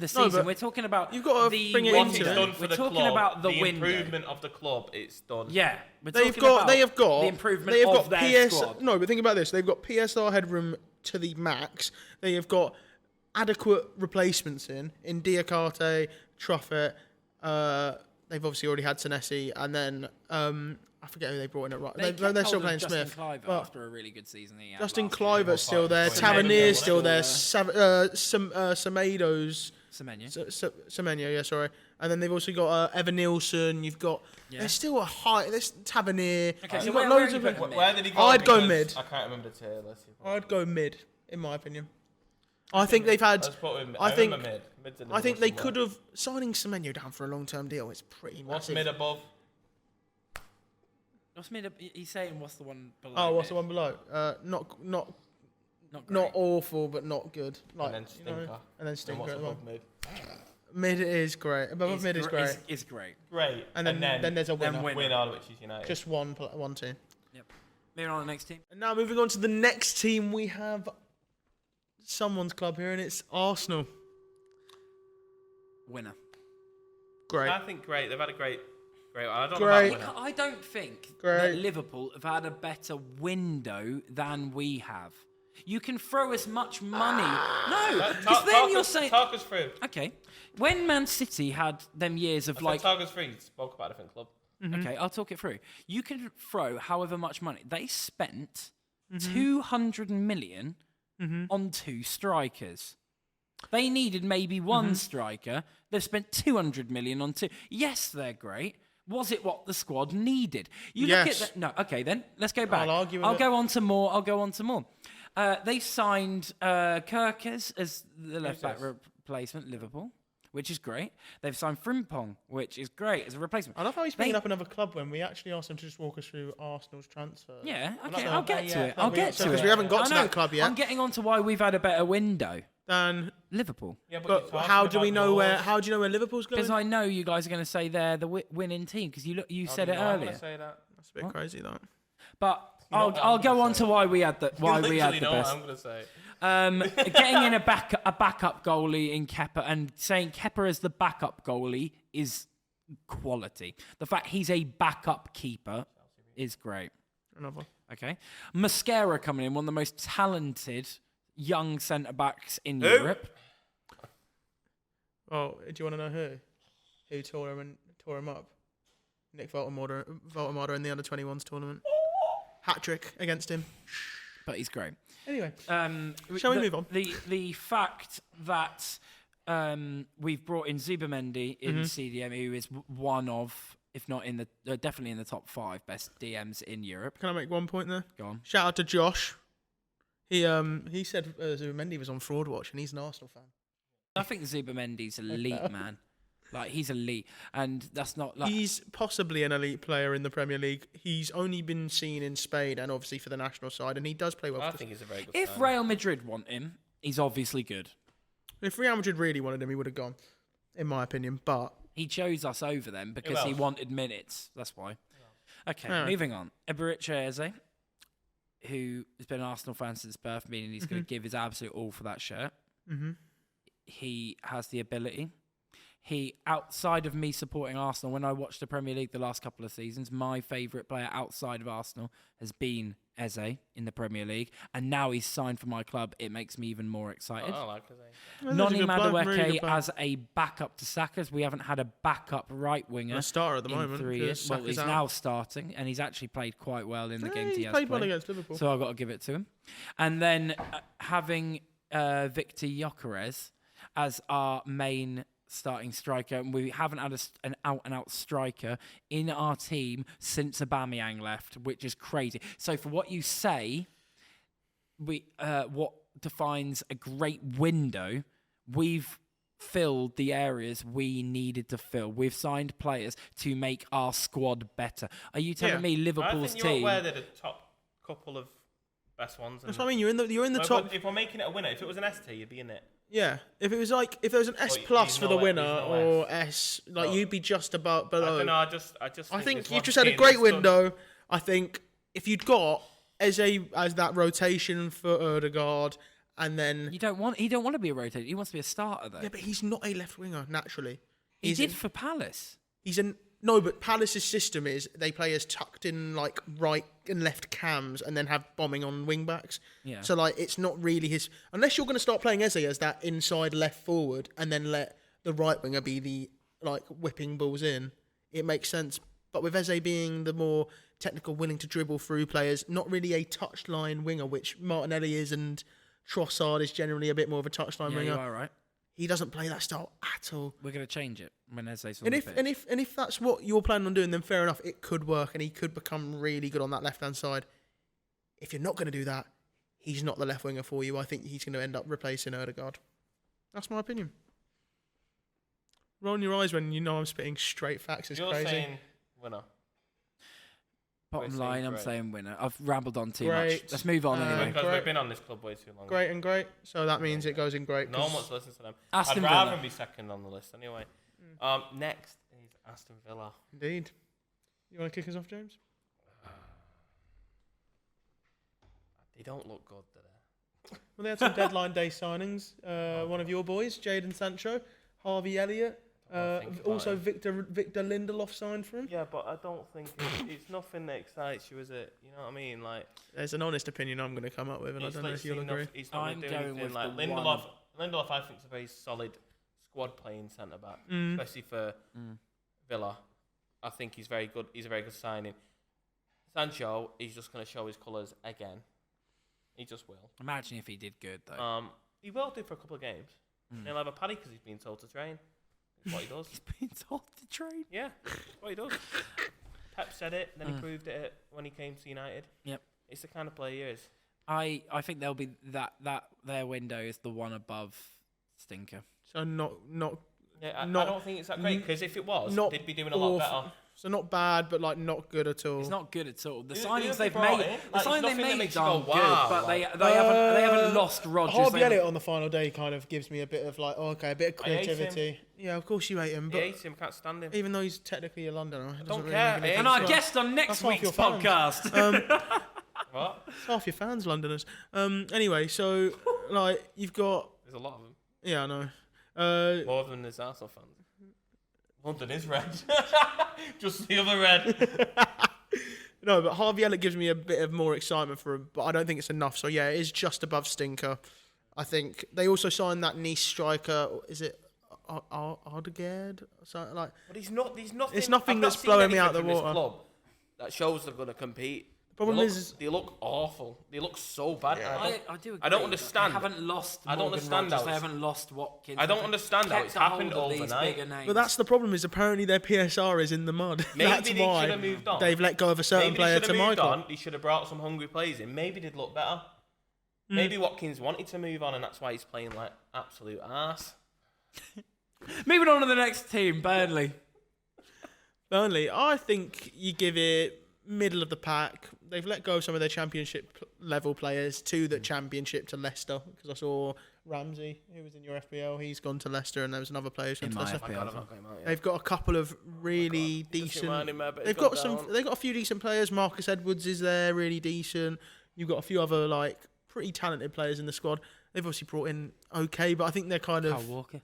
B: season.
C: No,
B: we're talking about
C: you've got to bring it
D: what
C: into
D: it's
C: it.
D: done for
B: We're
D: the
B: talking
D: club,
B: about the
D: improvement
B: window.
D: of the club. It's done.
B: Yeah,
C: They have got
B: the improvement of their squad.
C: No, but think about this. They've got PSR headroom to the max. They have got adequate replacements in Diakate, Truffett. They've obviously already had Senesi, and then I forget who they brought in at right. They're still playing
B: Justin
C: Smith.
B: Kluivert after a really good season.
C: Justin Kluivert's still there. Tavernier's still there. Semedo's. Semenyo, yeah, sorry. And then they've also got Evan Nielsen. You've got there's still a high. There's Tavernier.
B: Okay,
C: You've
B: so
C: got loads of.
D: Where did he go?
C: I'd go mid.
D: I can't remember the tier. Let's see.
C: I'd go mid, in my opinion. I think they've had. I think they could have signing Semenyo down for a long-term deal. It's pretty massive.
D: What's mid above?
B: What's mid? He's saying what's the one below?
C: Oh, what's the one below? Not awful, but not good.
D: And then stinker.
C: And then stinker.
D: What's
C: As well.
D: above mid?
C: Mid is great. Above mid is great.
B: It's great.
D: Great.
C: And then there's a winner.
D: Winner, which is United.
C: Just one team.
B: Yep. Moving on to the next team.
C: And now moving on to the next team, we have someone's club here, and it's Arsenal.
B: Winner.
C: Great.
D: I think great. They've had a great one. I don't
C: Great.
D: know about winner.
B: I don't think
C: Great.
B: that Liverpool have had a better window than we have. You can throw as much money. No, because then you're saying.
D: Talk us through.
B: Okay, when Man City had them years of
D: Talk us through. You spoke about a different club.
B: Okay, I'll talk it through. You can throw however much money. They spent 200 million on 2 strikers. They needed maybe one striker. They've spent 200 million on 2. Yes, they're great. Was it what the squad needed? You look at that. No, okay, then let's go back. I'll go on to more. They signed Kirkers as the left back replacement, Liverpool, which is great. They've signed Frimpong, which is great as a replacement.
C: I love how he's picking up another club when we actually asked him to just walk us through Arsenal's transfer.
B: Yeah, okay, I'll get to it. Because
C: we haven't got to that club yet.
B: I'm getting on to why we've had a better window
C: than
B: Liverpool.
D: Yeah,
C: but how do you know where Liverpool's going?
B: Because I know you guys are going to say they're the winning team because you said it earlier.
D: Say that.
C: That's a bit crazy, though.
B: But I'll go on to why we had the best.
D: What I'm going to say.
B: Getting in a backup goalie in Kepa and saying Kepa as the backup goalie is quality. The fact he's a backup keeper is great.
C: Another.
B: Okay. Mascara coming in, one of the most talented young centre-backs in Europe.
C: Oh, do you want to know who tore him up? Nick Voltemada in the under-21s tournament. Hat-trick against him.
B: But he's great.
C: Anyway, shall we move on?
B: The fact that we've brought in Zubamendi in CDM, who is one of, if not in definitely in the top 5 best DMs in Europe.
C: Can I make one point there?
B: Go on.
C: Shout out to Josh. He said Zubimendi was on Fraud Watch, and he's an Arsenal fan.
B: I think Zubimendi's elite, man. Like, he's elite, and that's not like...
C: He's possibly an elite player in the Premier League. He's only been seen in Spain and obviously for the national side, and he does play well.
D: I think he's a very good
B: If
D: signing.
B: Real Madrid want him, he's obviously good.
C: If Real Madrid really wanted him, he would have gone, in my opinion, but...
B: He chose us over them because he wanted minutes. That's why. Okay, moving on. Ebericha Eze, who has been an Arsenal fan since birth, meaning he's going to give his absolute all for that shirt.
C: Mm-hmm.
B: He has the ability. He, outside of me supporting Arsenal, when I watched the Premier League the last couple of seasons, my favourite player outside of Arsenal has been Eze in the Premier League, and now he's signed for my club. It makes me even more excited.
D: I like Eze.
B: Noni Madueke as a backup to Saka's. We haven't had a backup right winger.
C: A starter at the
B: in
C: moment.
B: 3 years. Well, he's now starting, and he's actually played quite well in the games he has
C: played well against Liverpool.
B: So I've got to give it to him. And then having Victor Gyökeres as our main starting striker, and we haven't had an out-and-out striker in our team since Aubameyang left, which is crazy. So for what you say, what defines a great window, we've filled the areas we needed to fill. We've signed players to make our squad better. Are you telling me Liverpool's
D: I think you're
B: team...
D: aware they're the top couple of best ones.
C: That's what I mean. You're in the top.
D: If we're making it a winner, if it was an ST, you'd be in it.
C: Yeah, if there was an S plus for the winner or S, you'd be just about below.
D: I don't know. I
C: think you've just had a great window. I think if you'd got Eze as that rotation for Ødegaard, and then
B: He don't want to be a rotator. He wants to be a starter though.
C: yeah, but he's not a left winger naturally.
B: He did for Palace.
C: But Palace's system is they play as tucked in right and left cams and then have bombing on wing backs.
B: Yeah.
C: So it's not really his, unless you're going to start playing Eze as that inside left forward and then let the right winger be the whipping balls in. It makes sense. But with Eze being the more technical, willing to dribble through players, not really a touchline winger, which Martinelli is, and Trossard is generally a bit more of a touchline winger.
B: You are right.
C: He doesn't play that style at all.
B: We're going to change it when Eze's on
C: And
B: the
C: if
B: pitch.
C: if that's what you're planning on doing, then fair enough. It could work, and he could become really good on that left hand side. If you're not going to do that, he's not the left winger for you. I think he's going to end up replacing Ødegaard. That's my opinion. Rolling your eyes when you know I'm spitting straight facts is
D: You're
C: crazy.
D: saying winner.
B: Bottom
D: We're
B: line,
D: saying
B: I'm
D: great.
B: saying winner. I've rambled on too
C: Great.
B: much. Let's move on anyway.
D: Because
C: Great.
D: we've been on this club way too long.
C: Great and great. So that means it goes in great.
D: No one wants to listen to them.
B: Aston
D: I'd rather
B: Villa.
D: them be second on the list anyway. Next is Aston Villa.
C: Indeed. You want to kick us off, James?
D: They don't look good, do they?
C: Well, they had some deadline day signings. One of your boys, Jadon Sancho, Harvey Elliott, also Victor Lindelof signed for him.
D: Yeah, but I don't think it's nothing that excites you, is it? You know what I mean?
C: There's an honest opinion I'm going to come up with, and I don't know if you'll agree.
D: He's not
B: I'm
D: doing
B: going
D: anything
B: with
D: like
B: the
D: Lindelof. Lindelof, I think, is a very solid squad playing centre back, especially for Villa. I think he's very good. He's a very good signing. Sancho, he's just going to show his colours again. He just will.
B: Imagine if he did good though.
D: He will do for a couple of games. He'll have a paddy because he's been told to train. That's what he does.
B: He's been told to train.
D: Yeah, that's what he does. Pep said it, then he proved it when he came to United.
B: Yep.
D: It's the kind of player he is.
B: I think they'll be that their window is the one above Stinker.
C: So not
D: Yeah, I
C: Not-
D: don't think it's that great because if it was,
C: not
D: they'd be doing a lot
C: awful.
D: better.
C: So not bad, but not good at all.
B: It's not good at all. The
D: Who-
B: signings
D: who
B: they've
D: brought
B: made,
D: in?
B: the
D: Like,
B: signings
D: it's nothing
B: they
D: that
B: made
D: makes you
B: aren't
D: go,
B: good,
D: wow,
B: but
D: like-
B: they haven't lost Rodgers.
C: Harvey
B: They've-
C: Elliott on the final day kind of gives me a bit of a bit of
D: I hate him.
C: creativity. Yeah, of course you hate him,
D: I
C: but
D: hate him, can't stand him.
C: even though he's technically a Londoner, it doesn't
D: don't
C: really
D: care.
C: make a
B: And
C: difference.
B: our guest on next
C: That's half
B: week's
C: your fans.
B: podcast.
D: What?
C: It's half your fans, Londoners. Anyway, so you've got
D: There's a lot of them.
C: yeah, I know.
D: More than there's Arsenal fans. London is red. Just the other red.
C: No, but Harvey Elliott gives me a bit of more excitement for him, but I don't think it's enough. So yeah, it is just above Stinker. I think they also signed that Nice striker. Is it Ødegaard? Something like.
D: But he's not. There's nothing.
C: It's nothing
D: I've not
C: that's
D: seen
C: blowing me
D: anything
C: out the
D: from this
C: water.
D: Club that shows they're going to compete.
C: Problem
D: they
C: is-
D: they look awful. They look so bad.
B: I do agree.
D: I don't understand.
B: They haven't lost.
D: I don't
B: Morgan
D: understand
B: Rodgers,
D: how
B: They
D: it's-
B: haven't lost Watkins.
D: I don't
B: They've
D: understand how
B: kept
D: it's
B: a hold
D: happened
B: of these
D: overnight.
B: bigger names.
C: But that's the problem. Is apparently their PSR is in the mud.
D: Maybe
C: That's
D: they
C: why
D: should have moved on.
C: they've let go of a certain
D: Maybe
C: player
D: they
C: to
D: should have moved
C: Michael.
D: on. They should have brought some hungry players in. Maybe they'd look better. Maybe Watkins wanted to move on, and that's why he's playing like absolute arse.
B: Moving on to the next team, Burnley.
C: Burnley, I think you give it middle of the pack. They've let go of some of their championship level players to the championship to Leicester, because I saw Ramsey, who was in your FPL, he's gone to Leicester, and there was another player who's gone to Leicester.
D: God, I've not got him out yet.
C: They've got a couple of really decent. They've got a few decent players. Marcus Edwards is there, really decent. You've got a few other like pretty talented players in the squad. They've obviously brought in okay, but I think they're kind of
B: Kyle Walker.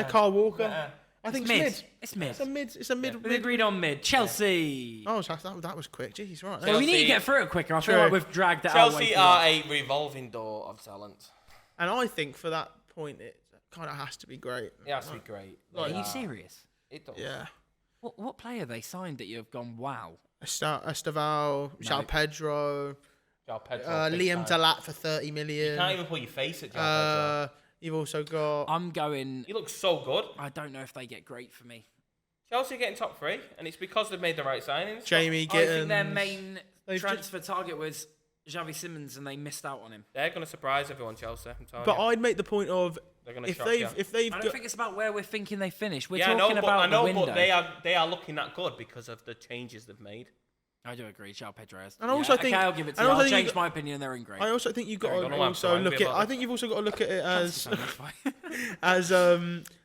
C: Kyle Walker. I think it's mid. It's a mid.
B: We agreed on mid. Chelsea.
C: Oh, that was quick. Jeez, right.
B: So we need to get through it quicker. I feel
C: True.
B: like we've dragged it out.
D: Chelsea are a revolving door of talent.
C: And I think for that point, it kind of has to be great.
D: It has to be great.
B: Are you serious?
D: It does.
C: Yeah.
B: What player they signed that you have gone, wow?
C: Esteval, João Pedro,
D: João Pedro,
C: Liam Delat for 30 million.
D: You can't even put your face at João Pedro.
C: You've also got...
B: I'm going...
D: He looks so good.
B: I don't know if they get great for me.
D: Chelsea are getting top 3, and it's because they've made the right signings.
C: Jamie Gittins.
B: I think their main transfer target was Xavi Simons, and they missed out on him.
D: They're going to surprise everyone, Chelsea.
C: But I'd make the point of...
D: They're going to shock you.
B: I don't think it's about where we're thinking they finish. We're
D: talking
B: talking about the window.
D: But they are looking that good because of the changes they've made.
B: I do agree, João Pedro.
C: And also I think...
B: Okay, I'll give it to you. I'll change my opinion. They're in great.
C: I also think you've got to also look at... I think you've also got to look at it as...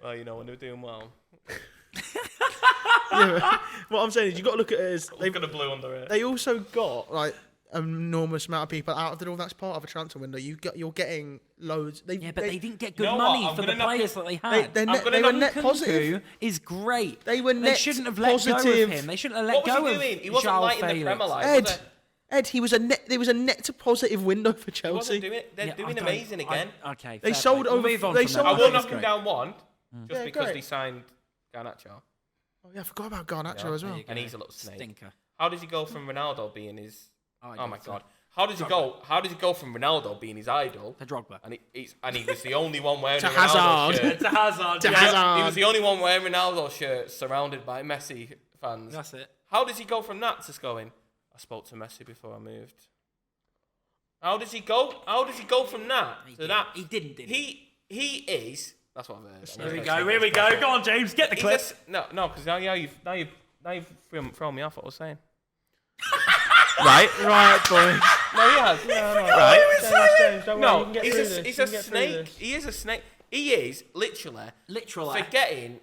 D: Well, you know, when they're doing well.
C: Yeah, what I'm saying is you've got to look at it as...
D: They've got a blue under it.
C: They also got, like... an enormous amount of people out of it all. That's part of a transfer window. You're getting loads.
B: They didn't get good money for the players that they had.
C: They were net positive.
B: Is great.
C: They were net
B: They shouldn't have let go of him. They shouldn't have let go of him.
D: What was he doing? He wasn't lighting the Premier League, was
C: Ed, he was a net. There was a net to positive window for Chelsea.
D: He wasn't doing it. They're doing amazing again.
B: Okay.
C: They sold over. They sold.
D: I will knock him down one just because they signed Garnacho.
C: Oh yeah, I forgot about Garnacho as well.
D: And he's a little snake.
B: Stinker.
D: How does he go from Ronaldo being his? Oh my God. How does he go? How does he go from Ronaldo being his idol
B: to Drogba?
D: And he was the only one wearing
C: to
D: a Ronaldo shirt.
B: To Hazard.
D: He was the only one wearing Ronaldo shirts, surrounded by Messi fans.
B: That's it.
D: How does he go from that to going? I spoke to Messi before I moved. How does he go? How does he go from that to that?
B: He didn't.
D: He is. That's what I've heard.
B: Here we go. Go on, James. Get the clip.
D: No, because now you've thrown me off what I was saying. Right, boy. No, he has. Right. No, he's a snake. He is a snake. He is literally forgetting.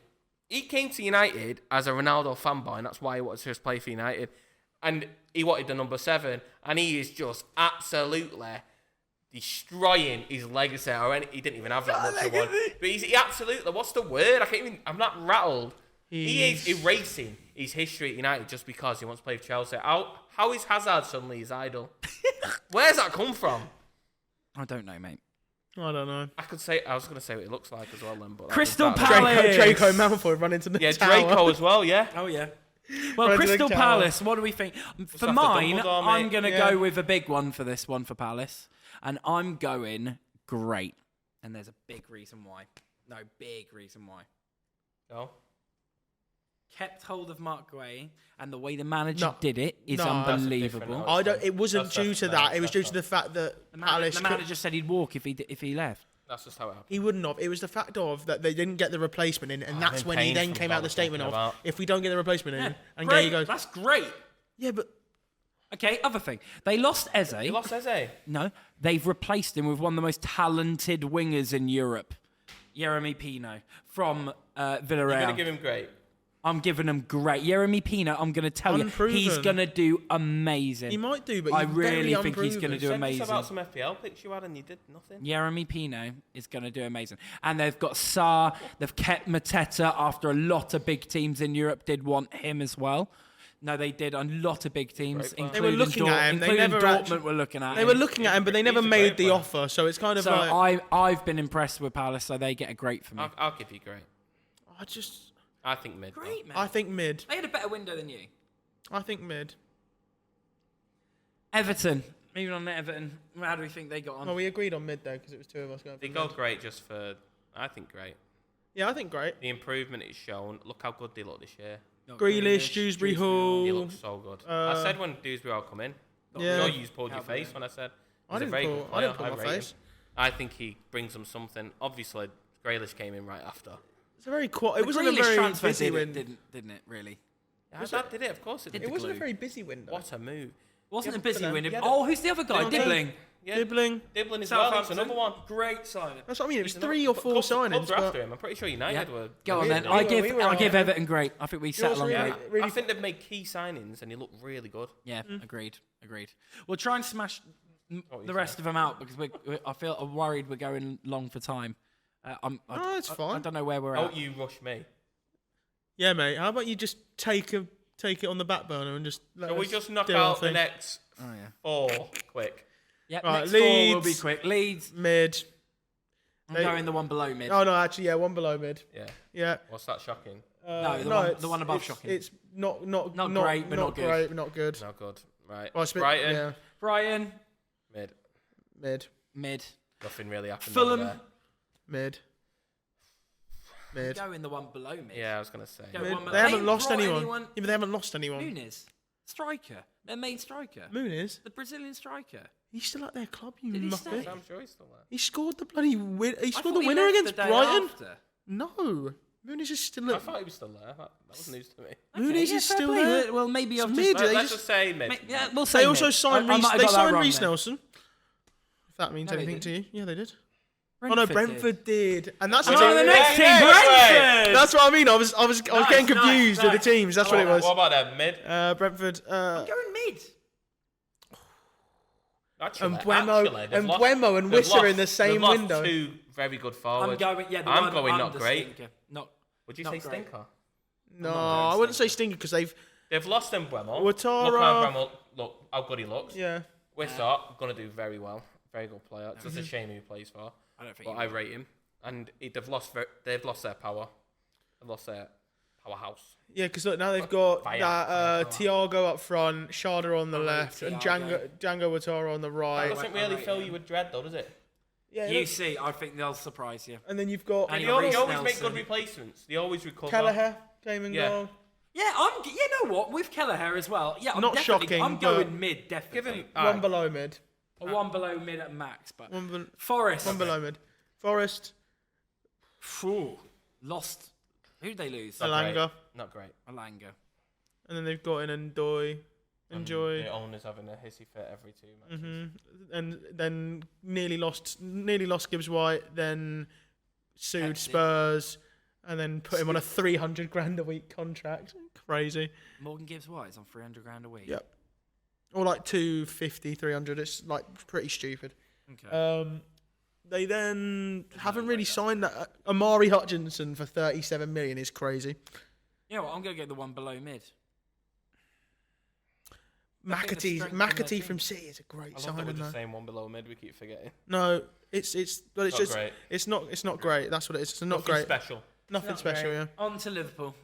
D: He came to United as a Ronaldo fanboy, and that's why he wanted to just play for United. And he wanted the number 7, and he is just absolutely destroying his legacy. He didn't even have that much of one. But he absolutely, what's the word? I'm not rattled. He is erasing his history at United just because he wants to play for Chelsea. How is Hazard suddenly his idol? Where's that come from?
B: I don't know, mate.
C: I don't know.
D: I was going to say what he looks like as well then. But
B: Crystal Palace.
C: Draco Malfoy run into the tower.
D: Draco as well, yeah.
B: Oh, yeah. Well, Crystal Palace, what do we think? For mine, I'm going to go with a big one for this one for Palace. And I'm going great. And there's a big reason why. No, big reason why.
D: Go.
B: Kept hold of Mark Guay, and the way the manager did it is unbelievable.
C: It wasn't due to that. It was due to the fact that
B: the manager said he'd walk if he left.
D: That's just how it happened.
C: He wouldn't have. It was the fact of that they didn't get the replacement in, and that's when he then came out the statement of, if we don't get the replacement in, and there he goes.
B: That's great.
C: Yeah, but...
B: Okay, other thing. They lost Eze.
D: They lost Eze?
B: No, they've replaced him with one of the most talented wingers in Europe, Yeremy Pino, from Villarreal.
D: You're going to give him great?
B: I'm giving him great. Yeremy Pino, I'm going to tell you, he's going to do amazing.
C: He might do, but
B: I really think he's going to do amazing.
D: Send us about some FPL picks you had and you did nothing.
B: Yeremy Pino is going to do amazing. And they've got Sarr. They've kept Mateta after a lot of big teams in Europe did want him as well. No, they did. A lot of big teams, including
C: they were looking at him. They never
B: Dortmund were looking at him.
C: They were looking at him, but they never made the offer. So it's kind of like...
B: I've been impressed with Palace, so they get a great for me.
D: I'll give you great. I think mid.
B: Great, man.
C: I think mid.
B: They had a better window than you.
C: I think mid.
B: Everton. Moving on to Everton. How do we think they got on?
C: Well, we agreed on mid, though, because it was two of us going for
D: They go great just for... I think great.
C: Yeah, I think great.
D: The improvement is shown. Look how good they look this year.
C: Grealish, Dewsbury Hall.
D: He looks so good. I said when Dewsbury Hall come in. I'm sure you pulled your face when I said He's a very good player.
C: I didn't pull my
D: rate
C: face.
D: him. I think he brings them something. Obviously, Grealish came in right after.
C: It's a very quiet. It wasn't a
B: Grealish
C: very
B: transfer
C: busy win.
B: didn't it? Really?
D: Yeah, that did it. Of course it did.
C: It wasn't a very busy window.
D: What a move.
B: Wasn't
C: Yeah,
B: a busy
C: but
B: win.
D: yeah,
B: Oh, who's the other guy? Dibbling.
D: Yeah,
C: Dibbling.
D: Dibbling as well. That's
B: Southampton.
D: another one.
B: Great signing.
C: That's what I mean. It was
D: He's
C: 3 or 4 signings.
D: Clubs are
C: But
D: after him. I'm pretty sure United
B: Yeah.
D: were.
B: Go on then.
C: We
B: I
C: were-
B: give
C: we were
B: I give
C: right.
B: Everton great. I think we settle on
C: really-
B: great.
D: Yeah,
C: really
D: I think they've made key signings and he looked really good.
B: Yeah, agreed. We'll try and smash the rest of them out because I'm worried we're going long for time.
C: No, it's fine.
B: I don't know where we're
D: Don't
B: at.
D: you rush me.
C: Yeah, mate. How about you just take it on the back burner and just let
D: Shall we
C: us
D: just knock
C: do our
D: out the
C: thing?
D: next
B: Oh yeah.
D: 4 quick?
B: Yep.
C: Right,
B: Next 4 will be
C: Leeds.
B: quick. Leeds.
C: Mid.
B: I'm going the one below mid.
C: Oh no, actually, yeah, one below mid.
D: Yeah.
C: Yeah.
D: What's that shocking?
B: The one above
C: it's,
B: shocking.
C: It's not
B: great, but not good.
C: great, but not good.
D: Not good. Right.
C: Well, it's a bit-
D: Brighton.
C: yeah,
B: Brighton.
D: Mid.
B: Mid.
D: Nothing really happened.
B: Fulham.
D: over
C: mid.
B: Going the one below mid.
D: there. Yeah, I was gonna say.
B: Go
C: Mid.
B: one-
C: They haven't
B: ain't
C: lost
B: brought
C: anyone. Yeah, but they haven't lost anyone.
B: Nunes. Striker. Their main striker.
C: Muniz,
B: The Brazilian striker.
C: he's still at their club. You
B: Did he stay?
C: muppet.
D: I'm sure he's still there.
C: He scored the bloody win. He
B: I
C: scored
B: thought
C: the
B: he
C: winner
B: left
C: against
B: the day
C: Brighton.
B: after.
C: No, Muniz is still.
D: I
C: At,
D: thought he was still there. That was news to me.
C: Muniz
B: yeah,
C: is
B: fair
C: still
B: play.
C: there.
B: Well, maybe
C: It's
B: I've
C: mid.
B: just...
C: They
D: Let's
C: just-
D: just say mid.
B: Yeah, we'll say
C: They also
B: mid.
C: signed
B: I
C: Reece.
B: might have
C: They
B: got that
C: signed
B: wrong
C: Reece
B: then.
C: Nelson. If that means
B: No, they
C: anything to you, yeah, they did.
B: Brentford
C: Oh no,
B: did.
C: Brentford did, and that's
B: Oh,
C: what
B: no, the next team, Brentford!
C: That's what I mean. I was getting confused with the
B: nice.
C: teams. That's what it was.
D: What about that mid?
C: Brentford.
B: I'm going mid.
D: Actually,
C: And Buemo and
D: they've
C: Wisser in
D: lost-
C: the same
D: they've lost
C: window.
D: 2 very good forwards.
B: I'm going, yeah, the
D: I'm
B: one
D: going not
B: under
D: great.
B: Stinker. Not,
D: Would you
B: not
D: say
B: great.
D: stinker?
C: No,
B: not
C: I wouldn't say stinker because they've.
D: They've lost Buemo.
C: Ouattara.
D: Look how Buemo, look how good he looks.
C: Yeah.
D: Wisser gonna do very well. Very good player. It's just a shame who he plays for.
B: I don't think
D: But
B: he
D: I
B: will.
D: rate him. And they've lost their power. They've lost their powerhouse.
C: Yeah, because look, now they've got
D: Fire.
C: that Thiago up front, Sharda on the left, and
B: Thiago.
C: Django Ouattara on the
D: That
C: right.
D: doesn't really fill you with dread, though, does it?
C: Yeah,
B: You
C: look,
B: see, I think they'll surprise you.
C: and then you've got
B: And
D: They
B: you
D: always,
B: Reece
D: make
B: Nelson.
D: good replacements. They always recover.
C: Kelleher came and
D: Yeah.
C: goal.
B: Yeah, you know what? With Kelleher as well. Yeah, I'm
C: Not
B: definitely,
C: shocking,
B: I'm
C: but-
B: going mid, definitely.
D: Give him
C: One below mid.
B: A one below mid at max, but
C: One
B: Forest.
C: below mid. Forest.
B: Phew. Lost. Who'd they lose?
C: Alanga.
D: Not great.
B: Alanga.
C: And then they've got in Enjoy.
D: The owner's having a hissy fit every 2 matches.
C: And then nearly lost Gibbs White, then sued
B: Empty.
C: Spurs, and then put him on a 300 grand a week contract. Crazy.
B: Morgan Gibbs White is on 300 grand a week.
C: Yep. Or like 250, 300. It's like pretty stupid.
B: Okay.
C: They then haven't really signed that. Amari Hutchinson for 37 million is crazy.
B: You know what? I'm going to go the one below mid. I think the strength in their
C: McAtee
B: team.
C: from City is a great
D: I love that
C: signing
D: we're just
C: though.
D: saying one below mid. We keep forgetting.
C: No, it's
D: Not
C: just
D: great.
C: it's not great. That's what it is. It's not
D: Nothing
C: great.
D: special.
C: Nothing
B: Not
C: special.
B: great.
C: Yeah.
B: On to Liverpool.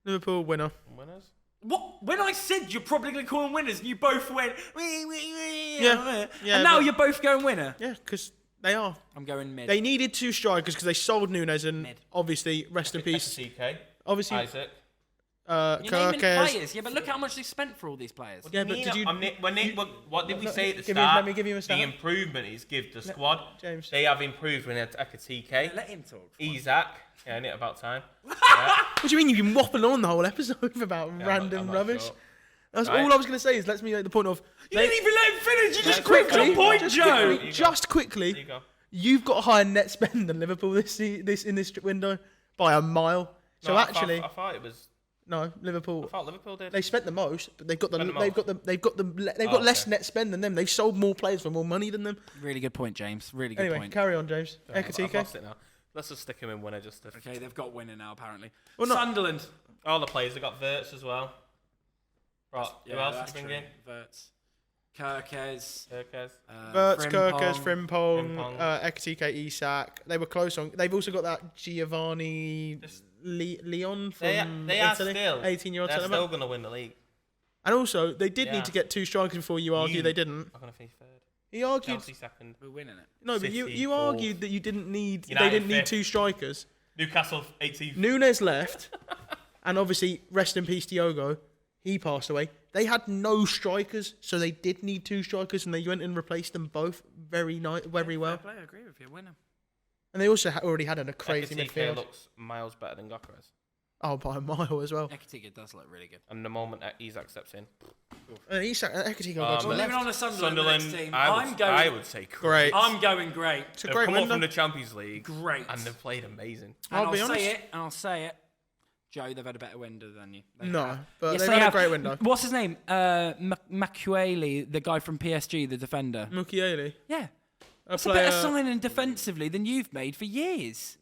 C: Liverpool winner.
D: Winners.
B: What? When I said you're probably going to call them winners, you both went.
C: Yeah,
B: And now
C: but-
B: you're both going winner.
C: Yeah, because they are.
B: I'm going mid.
C: They needed 2 strikers because they sold Nunes and
B: Mid.
C: obviously rest in peace.
D: CK.
C: Obviously,
D: Isaac.
B: You're naming
C: Kirkes.
B: players. Yeah, but look how much they spent for all these players.
C: Yeah, but did you?
D: What did we say at the
C: Give me-
D: start?
C: let me give you a
D: The
C: stat.
D: improvement is give the squad.
C: James.
D: They have improved when they attack a TK.
B: Let him talk.
D: Isaac. Yeah, isn't it about time?
C: What do you mean you've been waffling on the whole episode about
D: I'm
C: random
D: not
C: rubbish?
D: sure.
C: That's
D: Right.
C: all I was going to say. Is let's me make the point of.
B: You didn't even let him finish. You just
D: Just
B: quicked
D: quickly,
B: your point,
C: just
B: Joe.
C: quickly,
D: You go.
C: just quickly,
D: There you go.
C: you've got a higher net spend than Liverpool in this window by a mile. So
D: No,
C: actually,
D: I thought it was.
C: no,
D: I
C: Liverpool.
D: thought Liverpool did.
C: They spent the most, but they've got
D: Spent the
C: they've got less
D: okay.
C: net spend than them. They've sold more players for more money than them.
B: Really good point, James. Really good
C: Anyway,
B: point.
C: carry on, James.
D: I've
C: Ekatike.
D: lost it now. Let's just stick him in winner just to.
B: Okay, they've got winner now, apparently.
C: Well, no-
B: Sunderland.
D: All the players have got Verts as well. Right, who else
B: that's
D: did you bring in?
B: true. Verts. Kirkes.
D: Kirkes.
C: Verts,
B: Frimpong.
C: Kirkes, Frimpong,
D: Frimpong.
C: Ekatike, Isak. They were close on. They've also got that Giovanni Leon from
D: They are
C: Italy,
D: still.
C: 18-year-old
D: They're
C: centre
D: still
C: back.
D: going to win the league.
C: And also, they did
D: Yeah.
C: need to get 2 strikers before you argue
D: You-
C: they didn't.
D: I'm going to finish third.
C: He argued.
D: Chelsea second.
B: We're winning it.
C: No, but you
D: City
C: argued
D: fourth.
C: that you didn't need. They
D: United
C: didn't need
D: fifth.
C: 2 strikers.
D: Newcastle 18th.
C: Nunes left, and obviously rest in peace Diogo. He passed away. They had no strikers, so they did need 2 strikers, and they went and replaced them both very well.
B: Fair play, I agree with you. Winner.
C: And they also already had a crazy midfield.
D: Looks miles better than Gyökeres.
C: Oh, by a mile as well.
B: Ekitike does look really good.
D: And the moment that Isak steps in,
C: Ekitike got
B: We're leaving on to Sunderland next team.
D: I would say
C: great.
B: I'm going great.
C: It's a
D: They've
C: great
D: come
C: window.
D: up from the Champions League.
B: Great.
D: And they've played amazing.
C: I'll be honest.
B: I'll say it. Joe, they've had a better window than you.
C: But
B: Yes,
C: they've
B: they
C: had
B: have.
C: a great window.
B: What's his name? Makueli, the guy from PSG, the defender.
C: Mukiele.
B: Yeah.
C: A
B: It's a better signing defensively than you've made for years.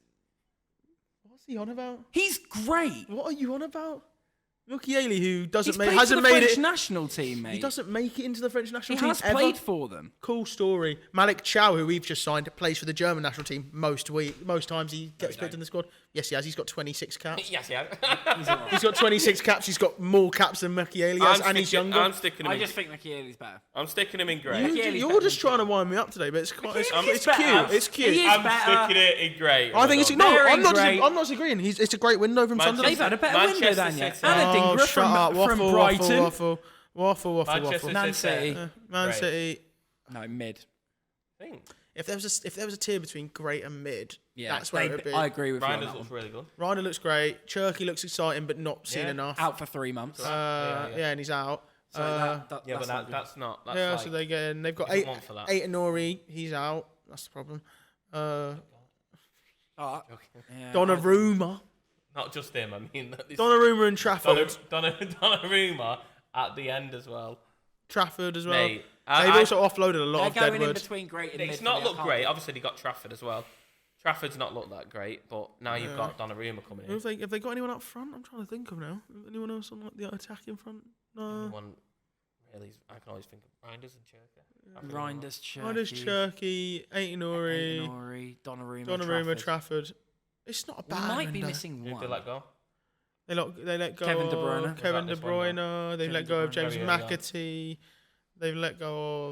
C: What's he on about?
B: He's great.
C: What are you on about? Mukiele, who
B: He's played for the French national team, mate.
C: He doesn't make it into the French national
B: He
C: team
B: has
C: ever.
B: played for them.
C: Cool story. Malik Chow, who we've just signed, plays for the German national team most times he gets picked in the squad. Yes, he has. He's got 26 caps.
D: Yes, yeah.
C: He's got 26 caps. He's got more caps than Mukiele has, and he's younger.
D: I'm sticking him
B: I just think Makiele's better.
D: I'm sticking him in grey.
C: You're just trying to wind me up today, but it's quite. It's
B: better.
C: cute. It's cute.
B: He is
D: I'm
B: better.
D: sticking it in grey.
C: I think it's
B: Very
C: I'm not.
B: great.
C: I'm not disagreeing. It's a great window from Sunderland.
B: They've had a better window
D: Manchester
B: than you.
D: City.
B: And a Dingra
C: shut up.
B: from Brighton.
C: Waffle.
D: Manchester
B: Man
D: City.
B: City.
C: Man
D: Great.
C: City.
B: No, mid.
D: Think.
C: If there was a tier between great and mid,
B: Yeah,
C: that's where it would be.
B: I agree with you on
D: Reinders
B: that
D: looks
B: one.
D: really good.
C: Ryder looks great. Cherky looks exciting, but not seen
D: Yeah.
C: enough.
B: Out for 3 months.
C: Yeah, and he's out.
B: So
D: Yeah,
B: that's
D: but
B: not good.
D: that's not. That's
C: Yeah,
D: like,
C: so they get in. They've got
D: He doesn't want for that.
C: Nori. He's out. That's the problem.
B: Oh,
D: Okay.
B: yeah,
C: Donnarumma.
D: Not just him. I mean,
C: Donnarumma and Trafford.
D: Donnarumma at the end as well.
C: Trafford as well.
D: Mate,
C: They've also offloaded a lot
B: They're
C: of
B: going in
C: Deadwood.
B: between great and mid.
D: It's
B: for
D: not
B: me, I
D: looked
B: can't
D: great.
B: do it.
D: Obviously, they got Trafford as well. Trafford's not looked that great, but now you've got Donnarumma coming in.
C: Have they got anyone up front? I'm trying to think of now. Anyone else on like the attacking front? No.
D: One really, I can always think of Reinders and Cherky.
B: Reinders, Cherky.
C: Ryder's Cherky,
B: Nori,
C: Donnarumma, Trafford. It's not a
B: We
C: bad
B: might be
C: window.
B: missing
D: Who
B: one.
D: did they let go?
C: They let go
B: Kevin De Bruyne.
C: of Kevin De
D: Was that this one,
C: Bruyne. They've
B: Kevin
C: let
B: De
C: go of
B: Bruyne.
C: James
D: Very early on.
C: McAtee. They've let go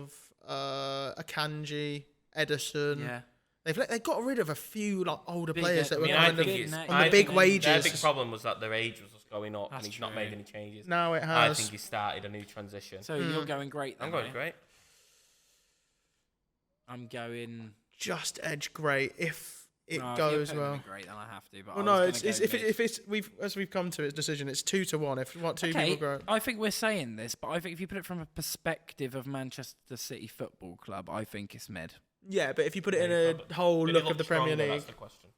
C: of Akanji, Edison.
B: Yeah.
C: They got rid of a few like older
B: Big,
C: players that
B: I
C: were
B: mean,
C: kind of
B: big names.
C: on the big
D: Their
C: wages.
D: big problem was that their age was just going up,
B: That's
D: and he's not
B: true.
D: made any changes.
C: Now it
D: I
C: has.
D: think he started a new transition.
B: So you're going great then,
D: I'm going
B: yeah?
D: great.
B: I'm going...
C: Just edge great if it
B: No, if
C: goes
B: you're putting
C: well.
B: me great, then I have to. But
C: Well,
B: I
C: no,
B: was
C: it's
B: gonna go
C: if
B: mid.
C: it's we've come to its decision. It's 2-1. If what two
B: Okay,
C: people go,
B: I think we're saying this, but I think if you put it from a perspective of Manchester City Football Club, I think it's mid.
C: yeah. But if you put it
D: Yeah,
C: in a whole
D: Did he
C: look of the Premier
D: stronger?
C: League,
D: That's the question.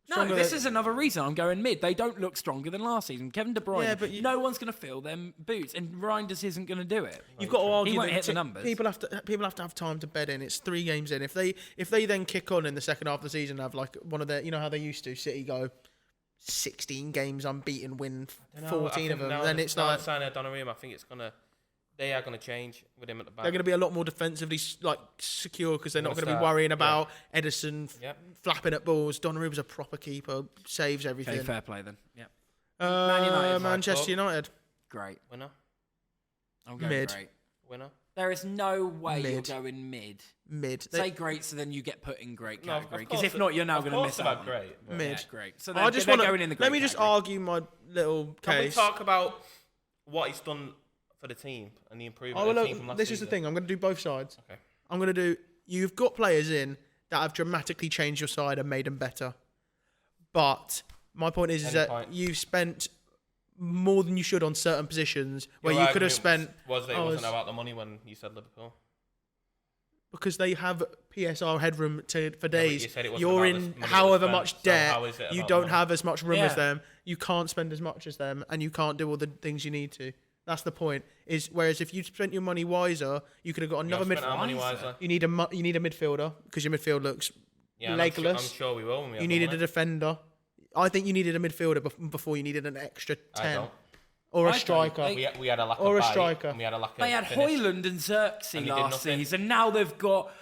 B: No,
C: Stronger
B: this
C: than-
B: is another reason I'm going mid. They don't look stronger than last season. Kevin De Bruyne,
C: Yeah, but
B: no one's going to fill them boots, and Reinders isn't going to do it.
C: you've got to argue
B: won't
C: that
B: hit the numbers.
C: People have to have time to bed in. It's 3 games in. If they then kick on in the second half of the season, have like one of their, you know how they used to, City go 16 games unbeaten, win 14 of them. Then it's like
D: signing Donnarumma. I think they are gonna change with him at the back.
C: they're going to be a lot more defensively like secure because they're not going to be
D: start,
C: worrying about Edison
D: Yep.
C: flapping at balls. Donnarumma's a proper keeper, saves everything.
B: Okay, fair play then. Yeah, Man United,
C: Manchester
D: Club.
C: United.
B: great.
D: Winner.
B: I'm going
C: Mid.
B: great.
D: Winner.
B: There is no way
C: Mid.
B: you're going mid.
C: Mid.
B: Say great, so then you get put in great
D: No, of
B: category.
D: course
B: Because if not, you're now
D: of
B: going to
D: course
B: miss
D: they've
B: out.
D: had great. but-
C: Mid.
B: Yeah, great. So
C: I just
B: they're
C: want
B: going in the
C: to
B: great
C: let me just
B: category.
C: argue my little
D: Can we
C: case.
D: talk about what he's done for the team and the improvement
C: Oh,
D: of the
C: well,
D: team from last
C: this is the
D: season?
C: thing. I'm going to do both sides.
D: Okay.
C: I'm going to do. You've got players in that have dramatically changed your side and made them better. But my point is
D: Any
C: that
D: point.
C: you've spent more than you should on certain positions where
D: Your
C: you could have
D: argument
C: spent
D: Was that it
C: I
D: wasn't
C: was-
D: about the money when you said Liverpool?
C: because they have PSR headroom for
D: but
C: days.
D: you said it wasn't
C: You're
D: about
C: in
D: this money that
C: however
D: was
C: much
D: spent, so
C: debt.
D: how is it
C: You
D: about
C: don't
D: money?
C: have as much room as
B: Yeah.
C: them. You can't spend as much as them, and you can't do all the things you need to. That's the point. Is whereas if you spent your money wiser, you could have got
D: We
C: another
D: have spent our money
C: midfielder.
D: wisely.
C: You need a midfielder because your midfield looks
D: Yeah, and
C: legless.
D: I'm sure we will. When we have
C: You
D: the
C: needed a
D: money.
C: defender. I think you needed a midfielder before you needed an extra
D: I
C: 10
D: don't.
C: or
B: I
C: a
B: don't.
C: striker.
D: We had a lack
C: Or
D: of
C: a
D: bite,
C: striker.
D: and we had a lack of
B: They had
D: finish.
B: Højlund and
D: And
B: Xerxes
D: he did
B: last
D: nothing.
B: season. Now they've got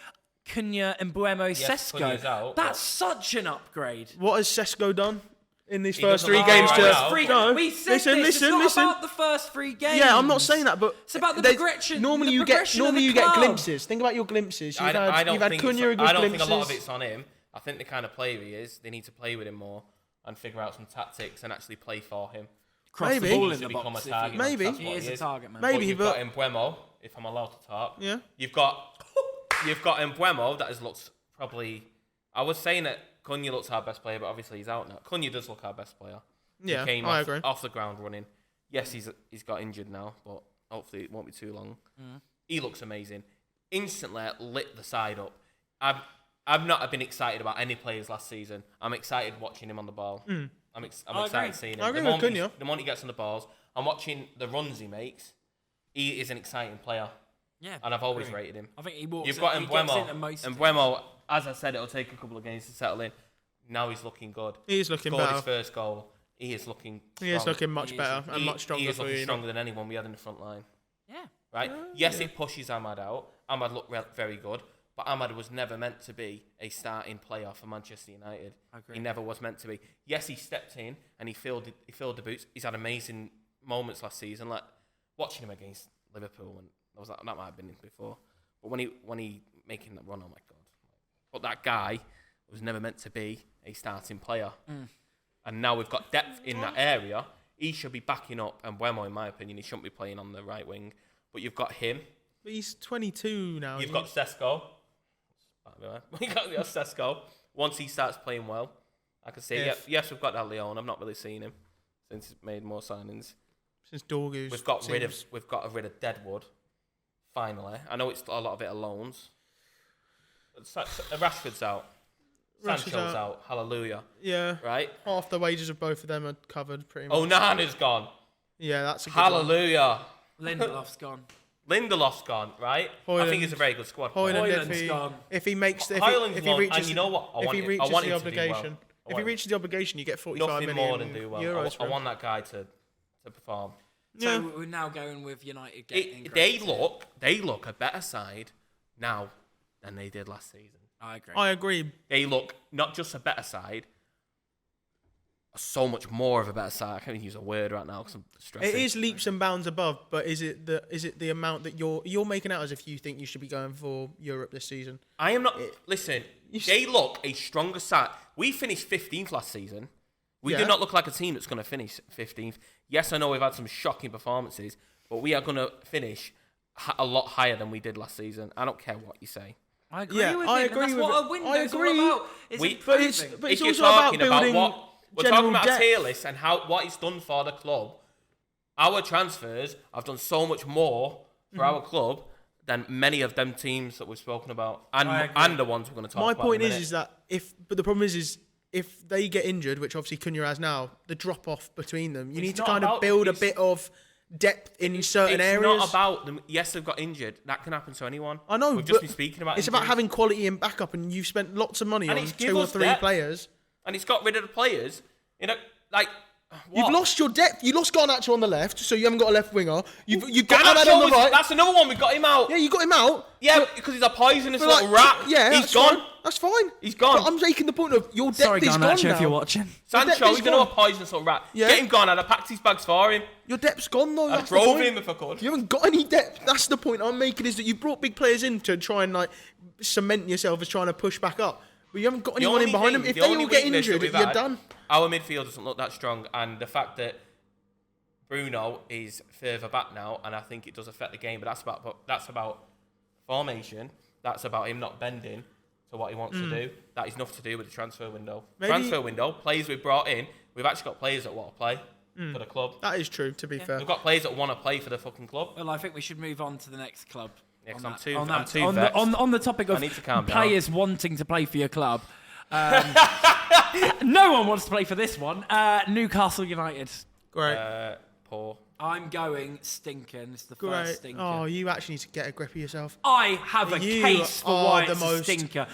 B: Cunha and Buemo
D: Yes, Cunha's
B: Sesko.
D: out,
B: That's
D: but-
B: such an upgrade.
C: What has Sesko done in these
D: He
C: first
D: doesn't
C: 3
D: like
C: games?
D: it
C: To
D: right now.
C: no,
B: We said
C: listen,
B: this.
C: listen,
B: it's not
C: listen.
B: about the first 3 games.
C: Yeah, I'm not saying that, but
B: It's about the
C: there's-
B: progression.
C: Normally
B: the
C: you get
B: progression of the
C: you get
B: club.
C: glimpses. Think about your glimpses. You've
D: I don't
C: had
D: think
C: Cunha
D: it's-
C: with
D: I don't
C: glimpses.
D: think a lot of it's on him. I think the kind of player he is, they need to play with him more and figure out some tactics and actually play for him.
B: cross
C: Maybe.
B: the ball in
D: to
B: the
D: become
B: box.
D: a target.
C: Maybe.
D: That's
B: He
D: what
B: is a target man.
C: Maybe.
D: But you've
C: but-
D: got Embuemo, if I'm allowed to talk.
C: Yeah.
D: You've got Embuemo that has looked probably. I was saying that Cunha looks our best player, but obviously he's out now. Cunha does look our best player.
C: Yeah,
D: He came
C: I
D: off,
C: agree.
D: off the ground running. Yes, he's got injured now, but hopefully it won't be too long. He looks amazing. Instantly lit the side up. I've not been excited about any players last season. I'm excited watching him on the ball. I'm excited seeing him.
C: I agree
D: the
C: with Cunha.
D: moment he gets on the balls, I'm watching the runs he makes. He is an exciting player.
B: Yeah,
D: And I've always rated him.
B: I think he walks.
D: You've got
B: he gets into
D: Embuemo.
B: most
D: Embuemo, as I said, it'll take a couple of games to settle in. Now he's looking good.
C: He is looking
D: Scored
C: better.
D: his first goal. He is looking strong.
C: He is looking much
B: He is
C: better
B: looking-
C: and much stronger
D: He is
C: for
D: looking
C: you.
D: stronger than anyone we had in the front line.
B: Yeah.
D: Right? Yes, it pushes Ahmad out. Ahmad looked very good. But Ahmad was never meant to be a starting player for Manchester United.
B: I agree.
D: He never was meant to be. Yes, he stepped in and he filled the boots. He's had amazing moments last season, like watching him against Liverpool, and that might have been him before. But when he making that run, oh my god! But that guy was never meant to be a starting player. And now we've got depth in that area. He should be backing up Embuemo, in my opinion. He shouldn't be playing on the right wing. But you've got him.
C: But he's 22 now.
D: You've got Sesko. We've got Sesko. Once he starts playing well, I can say, yes, we've got that Leon. I've not really seen him since he's made more signings.
C: Since Dorgu's.
D: We've got rid of Deadwood. Finally, I know it's a lot of it are loans. Rashford's out. Sancho's out. Hallelujah.
C: Yeah.
D: Right.
C: Half the wages of both of them are covered pretty much.
D: Onana's gone.
C: Yeah, that's a good one.
D: Hallelujah.
B: Lindelof's gone.
D: Lindelof's gone. Right. I think it's a very good squad.
B: Hoyland's gone.
C: If he makes, if
D: Hoyland's
C: he
D: gone,
C: reaches,
D: and you know what?
C: if he reaches
D: want
C: the
D: him to do well.
C: obligation, if he reaches the obligation, you get 45
D: Nothing
C: million
D: more than do well.
C: euros.
D: I want that guy to perform.
B: So we're now going with United getting.
D: They look a better side now than they did last season.
B: I agree.
C: I agree.
D: They look not just a better side, so much more of a better side. I can't even use a word right now because I'm stressing.
C: It is leaps and bounds above, but is it the amount that you're making out as if you think you should be going for Europe this season?
D: I am not. Listen, they look a stronger side. We finished 15th last season. We do not look like a team that's going to finish 15th. Yes, I know we've had some shocking performances, but we are going to finish a lot higher than we did last season. I don't care what you say.
B: I agree
C: Yeah,
B: with
C: I
B: it.
C: agree
B: That's
C: with
B: what
C: it.
B: a window's all about. It's
D: We-
C: But
B: improving.
C: but it's
D: If
C: also
D: you're
C: about
D: talking about
C: building
D: what we're
C: general
D: talking about
C: depth.
D: a tier list and what it's done for the club. Our transfers have done so much more for our club than many of them teams that we've spoken about, and the ones we're going to talk
C: My
D: about.
C: point
D: in a
C: is that but the problem is if they get injured, which obviously Cunha has now, the drop off between them, you need to
D: not
C: kind of
D: about-
C: build a
D: it's-
C: bit of depth in certain
D: it's
C: areas.
D: not about them. Yes, they've got injured. That can happen to anyone.
C: I know,
D: We've just
C: but
D: been speaking about.
C: it's about
D: injuries.
C: having quality in backup, and you've spent lots of money
D: And
C: on
D: it's give
C: 2 or
D: us
C: 3
D: depth.
C: players.
D: and it's got rid of the players. You know, like what?
C: You've lost your depth. You lost Garnacho on the left, so you haven't got a left winger. You've got
D: Garnacho
C: Ahmad on the
D: was-
C: right.
D: That's another one. We got him out.
C: Yeah, you got him out.
D: Yeah, because he's a poisonous
C: But
D: little rat.
C: Yeah,
D: he's
C: that's
D: gone.
C: Fine. That's fine.
D: He's gone.
C: But I'm making the point of your depth
B: Sorry,
C: is gone
B: Garnacho,
C: now.
B: if you're watching.
D: Sancho,
C: depth is
D: he's another
C: gone.
D: poisonous little rat.
C: Yeah.
D: Get him gone. I'd have packed his bags for him.
C: Your depth's gone though.
D: I
C: That's the
D: drove
C: point.
D: him if I could.
C: You haven't got any depth. That's the point I'm making. Is that you brought big players in to try and like cement yourself as trying to push back up, but you haven't got anyone in behind them. If they all get injured, you're done.
D: Our midfield doesn't look that strong, and the fact that Bruno is further back now, and I think it does affect the game. But that's about formation. That's about him not bending to what he wants to do. That is nothing to do with the transfer window. Transfer window, players we've brought in, we've actually got players that want to play for the club.
C: That is true. To be fair,
D: We've got players that want to play for the fucking club.
B: Well, I think we should move on to the next club.
D: Yeah, 'cause
B: on
D: I'm
B: that-
D: too
B: on that-
D: vexed.
B: on the topic
D: I
B: of
D: need to calm down.
B: players wanting to play for your club. No one wants to play for this one. Newcastle United.
C: great,
D: Poor.
B: I'm going stinker. And it's the
C: great.
B: first stinker.
C: Oh, you actually need to get a grip of yourself.
B: I have a
C: You
B: case for
C: are
B: why
C: the
B: it's
C: most-
B: a stinker.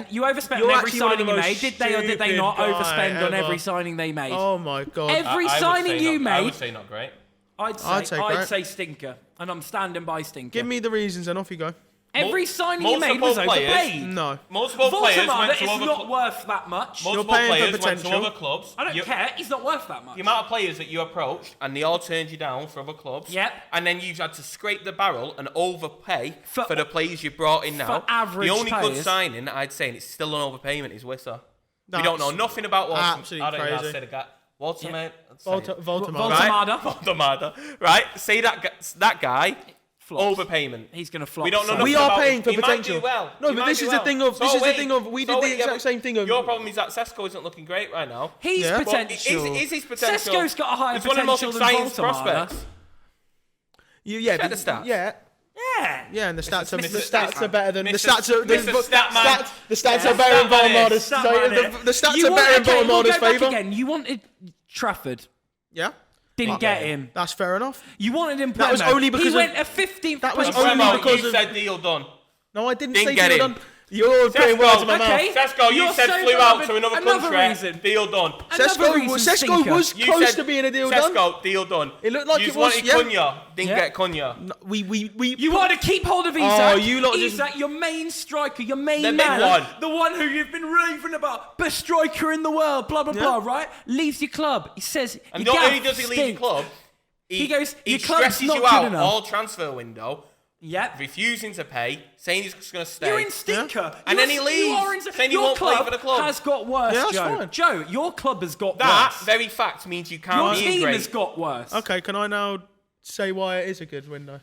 B: You overspent
C: You're
B: on every
C: actually one of
B: signing
C: the
B: you
C: most
B: made. Did they or did they not
C: stupid
B: overspend
C: guy
B: on every
C: ever.
B: signing they made?
C: Oh my god.
B: Every
D: I would
B: signing
D: say
B: you
D: not- I
B: made,
D: would say not great.
B: I'd
C: say great.
B: say stinker, and I'm standing by stinker.
C: Give me the reasons and off you go.
B: Every signing you made
D: multiple
B: was
D: players-
B: overpaid.
C: No.
D: Multiple players
B: Voldemort
D: went to
B: is
D: other
B: not worth that much.
D: multiple
C: paying for
D: players went to
C: potential.
D: other clubs.
B: I don't care. He's not worth that much.
D: The amount of players that you approached and they all turned you down for other clubs.
B: Yep.
D: And then you've had to scrape the barrel and overpay
B: For-
D: for the players you brought in now.
B: for average
D: the only good
B: players.
D: signing I'd say, and it's still an overpayment, is Wisser. We
C: That's
D: don't know nothing about Wilson.
C: absolutely
D: I don't know how to
C: crazy.
D: say the guy. Voldemort.
C: Voldemort.
D: Right? Say that guy.
B: Flops.
D: Overpayment.
B: He's going to flop.
D: We don't know
B: so
D: nothing
C: We are
D: about
C: paying
D: him.
C: for
D: He might
C: potential.
D: do well.
C: No,
D: He
C: but
D: might
C: this
D: do
C: is the
D: well.
C: thing of.
D: So
C: This is the
D: wait.
C: thing of. We did the exact same thing of.
D: Your problem is that Sesko isn't looking great right now.
B: He's
C: Yeah.
B: potential.
D: Is his potential?
B: Sesko's got a higher
D: He's one of the most
B: potential
D: exciting
B: than Voldemort.
D: prospects.
C: Yeah,
D: Check the stats.
C: Yeah, and the stats are
D: Mr.
C: stats are better than the
D: Mr.
C: stats are
D: Mr. Statman.
C: the stats are better in Voldemort's. The stats are better in Voldemort's favour.
B: Again, you wanted Trafford.
C: Yeah,
B: Didn't get him.
C: that's fair enough.
B: You wanted him.
C: That was only because
B: he
C: of-
B: went a 15th.
C: That was
B: place.
C: only
D: Bremo,
C: because
D: you
C: of-
D: said deal done.
C: No, I didn't
D: Didn't
C: say
D: get
C: deal
D: him.
C: done. You're putting words in my
B: Okay.
C: mouth.
D: Sesko, you
B: You're
D: said
B: so
D: flew out
B: good.
D: to another
B: Another
D: country.
B: reason.
D: Deal done.
C: Sesko was
D: You
C: close
D: said
C: to being a deal done.
D: Sesko, deal done.
C: It looked like
D: you
C: it was,
D: wanted
C: yeah.
D: Cunha, didn't
B: Yeah.
D: get Cunha.
C: No, we.
B: You want to keep hold of Isak.
C: you lot just-
B: Isak, your main striker, your main
D: The big
B: man,
D: one.
B: the one who you've been raving about, best striker in the world, blah blah blah. Right? Leaves your club. He says,
D: And
B: your
D: not only
B: gaff
D: does he leave
B: stinks.
D: your club,
B: He goes,
D: he
B: your club's
D: stresses
B: not
D: you
B: good
D: out
B: enough.
D: all transfer window,
B: Yep.
D: refusing to pay, saying he's just going to stay.
B: You're in stinker.
D: And then he leaves, saying he
B: your
D: won't play
B: club
D: for the club.
B: has got worse,
C: Yeah, that's
B: Joe.
C: fine.
B: Joe, your club has got
D: That
B: worse.
D: very fact means you
B: Your
D: can't be
B: team
D: great.
B: has got worse.
C: Okay, can I now say why it is a good window?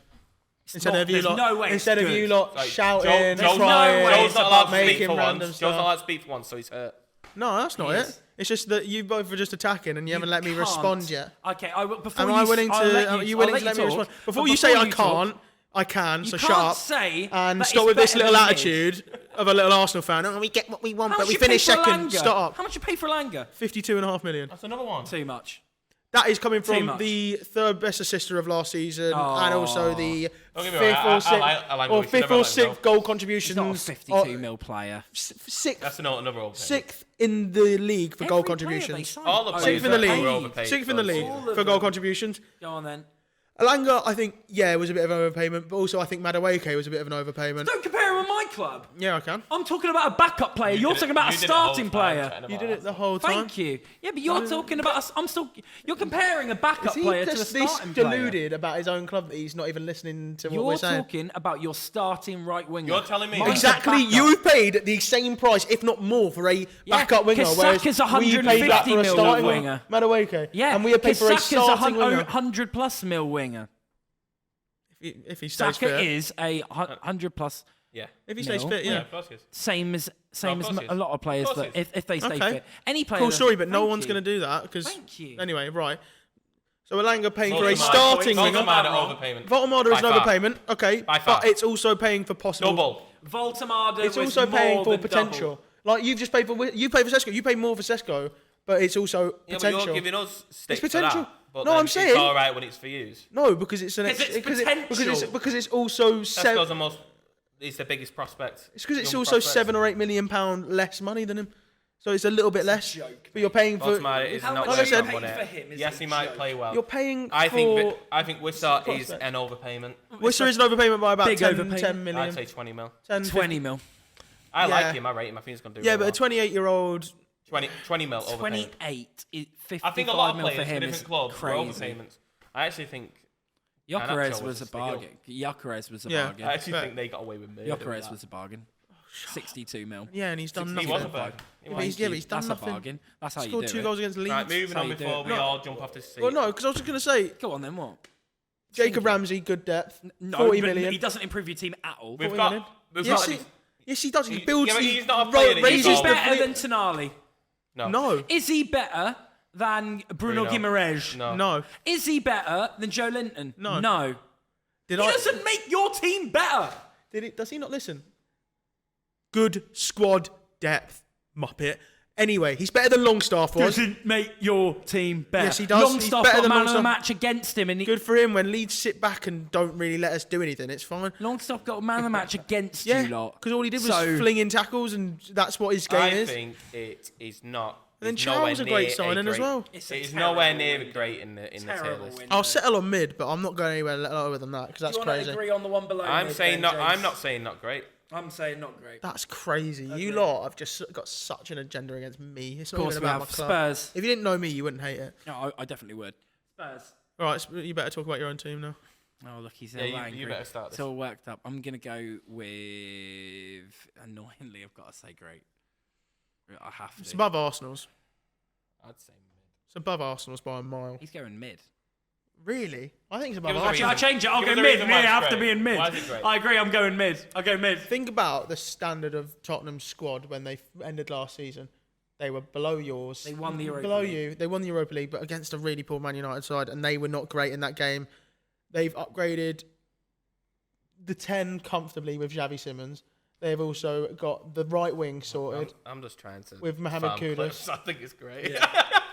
C: Instead
B: not-
C: of you
B: there's
C: lot,
B: no way it's
C: instead of
B: good.
C: you lot
D: Like,
C: shouting,
D: Joe's
B: no
C: crying,
B: way.
D: Joe's not allowed to speak
C: making
D: for
C: random
D: once. Joe's not
C: stuff.
D: allowed to speak for once, so he's hurt.
C: No, that's not
B: He
C: it.
B: is.
C: It's just that you both are just attacking and you haven't let me
B: can't.
C: respond yet.
B: Okay, I will. Before
C: Am
B: you,
C: I willing to?
B: I'll let
C: Are you willing to let me
B: talk,
C: respond?
B: but
C: Before you say I
B: talk,
C: can't, I can.
B: you
C: So
B: can't
C: shut up
B: say
C: and
B: that
C: stop
B: it's
C: with this
B: better
C: little
B: than his.
C: attitude of a little Arsenal fan. Oh, we get what we want,
B: How
C: but
B: much
C: we
B: you pay
C: finish
B: for
C: second.
B: Elanga?
C: Stop.
B: How much you pay for Langa?
C: 52.5 million.
D: That's another one.
B: Too much.
C: That is coming
B: Too
C: from
B: much.
C: the third best assister of last season, and also the
D: Don't get me
C: fifth
D: wrong,
C: or
D: I
C: sixth,
D: like Elanga,
C: or
D: we should
C: fifth
D: never
C: or
D: let him
C: sixth
D: go.
C: goal
B: He's
C: contributions.
B: not a 52 mil player.
C: Sixth,
D: That's another overpay.
C: sixth in the league for goal
B: Every player they
C: contributions.
B: sign
D: All the
B: are
D: players
C: Sixth in the
D: that
C: league.
D: were overpaid.
C: Sixth in the league
B: All of
C: for goal
B: them.
C: contributions.
B: Go on then.
C: Elanga, I think, it was a bit of an overpayment, but also I think Madueke was a bit of an overpayment.
B: Don't compare him with my club.
C: Yeah, I can.
B: I'm talking about a backup player. You're talking about a starting player.
C: You did it the whole time.
B: Thank you. Yeah, but you're talking about. I'm still. You're comparing a backup
C: Is he
B: player to a
C: just this
B: starting player.
C: deluded about his own club that he's not even listening to what we're
B: You're
C: saying?
B: talking about your starting right winger.
D: You're telling me
B: Mine's a
C: Exactly,
B: backup.
C: you paid the same price, if not more, for a backup winger,
B: because
C: whereas
B: Saka's
C: we paid that
B: 150
C: for a
B: mil
C: starting
B: winger.
C: Madueke.
B: Yeah,
C: and we have paid for a
B: Saka's
C: starting winger.
B: 100 plus mil winger.
C: If he stays
B: Saka
C: fit,
B: is a 100 plus.
D: Yeah.
C: if he stays
B: No.
C: fit,
D: Yeah,
C: yeah.
D: of course he is.
B: Same as
D: of course he is.
B: a lot of players
D: Of course
B: that
D: he is.
B: if they stay
C: Okay.
B: fit, any player.
C: Cool story, but no
B: Thank
C: one's
B: you.
C: going to do that because.
B: Thank you.
C: Anyway, right. So Elanga paying for a
D: Voldemort.
C: starting winger.
D: Voldemort at overpayment.
C: Voldemort is
D: By
C: an
D: far.
C: overpayment, okay,
D: By far.
C: but it's also paying for possible.
D: Double.
B: Voltamada
C: It's
B: was
C: also paying
B: more
C: for
B: than
C: potential.
B: double.
C: Like you've just paid for Sesko. You pay more for Sesko, but it's also
D: Yeah, but
C: potential.
D: you're giving us stick for
C: potential.
D: that. But
C: No,
D: then
C: I'm saying-
D: it's all right when it's for yous.
C: No, because it's an
B: 'Cause it's
C: because
B: potential.
C: because it's also
D: Sesko's the most. He's the biggest prospect.
C: It's because it's
D: young
C: also
D: prospect.
C: £7 or £8 million less money than him, so it's a little bit less. But you're paying for.
D: Voldemort is
B: How
D: not
B: much
C: are
D: worth
C: you
D: that
C: paying
D: money.
B: for him is
D: Yes,
B: a
D: he might
B: joke.
D: play well.
C: You're paying
D: I
C: for.
D: think Wissart is
C: prospect.
D: an overpayment.
C: Worcester is an overpayment by about
B: Big
C: 10
B: overpayment.
C: million.
D: I'd say 20 mil.
C: 10,
B: 20 mil.
D: I
C: Yeah.
D: like him. I rate him. I think he's going to do
C: Yeah,
D: really
C: but a
D: well.
C: 28-year-old.
D: 20 mil overpayment.
B: 28. 55
D: I think a lot of
B: mil for
D: players for
B: him is
D: different clubs for
B: crazy.
D: overpayments. I actually think.
B: Gyökeres
D: Garnacho
B: was
D: was
B: a
D: a steal.
B: bargain. Gyökeres was a
C: Yeah.
B: bargain.
D: I actually
C: Fair.
D: think they got away with me.
B: Gyökeres was a bargain. 62 mil.
C: Yeah, and he's done
D: He
C: nothing.
D: was a bargain. He
C: Yeah,
D: was.
C: but he's done
B: That's
C: nothing.
B: a bargain. That's how you
C: Scored
B: do
C: 2
B: it.
C: goals against Leeds.
D: Right, moving
B: That's how
D: on
B: you do
D: before
B: it.
D: we all jump off this seat.
C: Well, no, because I was just going to say,
B: Go on then, what?
C: Jacob Ramsey, good depth,
B: No,
C: 40
B: but
C: million.
B: he doesn't improve your team at all.
D: We've
C: 40
D: got.
C: million.
D: We've
C: Yes,
D: got.
C: yes, he does. He
D: He-
C: builds.
D: yeah, but
C: he
D: he's not a player that you
C: raises
B: Is
D: go-
B: he
C: the
B: better
C: fleet.
B: than Tonali?
C: No,
B: Is he better than Bruno Guimaraes?
D: No.
C: no.
B: Is he better than Joe Linton?
C: No.
B: No.
C: Did
B: He
C: I?
B: doesn't make your team better.
C: Does he not listen? Good squad depth, Muppet. Anyway, he's better than Longstaff was.
B: Doesn't make your team better.
C: Yes, he does. He's
B: Longstaff
C: better
B: got
C: than
B: man of the
C: Longstaff.
B: match against him, and he,
C: Good for him. When Leeds sit back and don't really let us do anything, it's fine.
B: Longstaff got man of the match against
C: Yeah,
B: you lot.
C: because all he did was
B: So-
C: flinging tackles, and that's what his game
D: I
C: is.
D: think it is not.
C: And then
D: it's
C: Charles
D: nowhere
C: a great
D: near
C: signing as
D: great-
C: well.
B: It's
D: It
B: a
D: is nowhere
B: terrible
D: near
B: win.
D: great in the tier
B: Terrible
D: list.
B: win.
C: I'll settle on mid, but I'm not going anywhere lower than that because that's
B: Do you want
C: crazy.
B: to agree on the one below?
D: I'm
B: mid
D: saying
B: then,
D: not.
B: James?
D: I'm not saying not great.
B: I'm saying not great.
C: That's crazy. You lot have just got such an agenda against me. It's
B: Of
C: not
B: course
C: even
B: we
C: about
B: have
C: my club.
B: Spurs.
C: If you didn't know me, you wouldn't hate it.
B: No, I definitely would. Spurs.
C: All right, you better talk about your own team now.
B: Oh, look, he's
D: Yeah,
B: all
D: you
B: angry.
D: better start this.
B: It's all worked up. I'm going to go with... Annoyingly, I've got to say great. I have to.
C: It's above Arsenal's.
D: I'd say
C: It's above Arsenal's by a mile.
B: He's going mid.
C: Really? I think it's above
D: Give us a
C: Arsenal.
B: I'll change it. I'll
D: Give
B: go
D: us a
B: mid.
D: reason
B: Me,
D: why
B: I
D: it's
B: have to
D: great.
B: be in mid.
D: Why is it great?
B: I agree. I'm going mid. I'll go mid.
C: Think about the standard of Tottenham's squad when they ended last season. They were below yours.
B: They won the Europa
C: below
B: League.
C: you. They won the Europa League, but against a really poor Man United side, and they were not great in that game. They've upgraded the 10 comfortably with Xavi Simons. They've also got the right wing sorted.
D: I'm just trying to.
C: With Mohamed
D: farm
C: Kudus.
D: clips. I think it's great.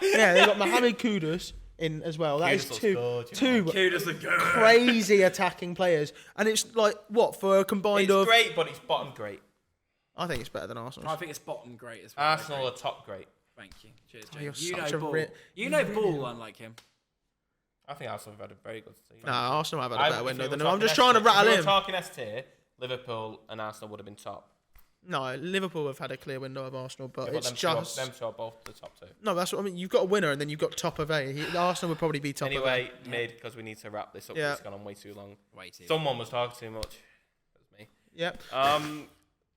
C: Yeah, they've got Mohamed Kudus in as well. That is
D: Kudus
C: two
B: Kudus the good.
C: crazy attacking players, and it's like what for a combined
D: It's
C: of.
D: great, but it's bottom great.
C: I think it's better than Arsenal.
B: I think it's bottom great as well.
D: Arsenal are top great.
B: Thank you. Cheers,
C: Oh, you're
B: James. You
C: such
B: know
C: a
B: ball.
C: ri-
B: You know ball, unlike him.
D: I think Arsenal have had a very good season.
C: No, Arsenal have had a better
D: If
C: window
D: we were
C: than them. I'm
D: talking
C: just trying to
D: S tier-
C: rattle
D: if we
C: in.
D: were talking S tier, Liverpool and Arsenal would have been top.
C: No, Liverpool have had a clear window of Arsenal, but
D: Yeah, but
C: it's
D: them two are-
C: just
D: them two are both the top two.
C: no. That's what I mean. You've got a winner, and then you've got top of A. Arsenal would probably be top
D: Anyway, mid because we need to wrap this up.
C: Yeah.
D: It's gone on way too long.
B: Way too.
D: Someone was talking too much. It was me.
C: of A. Yep.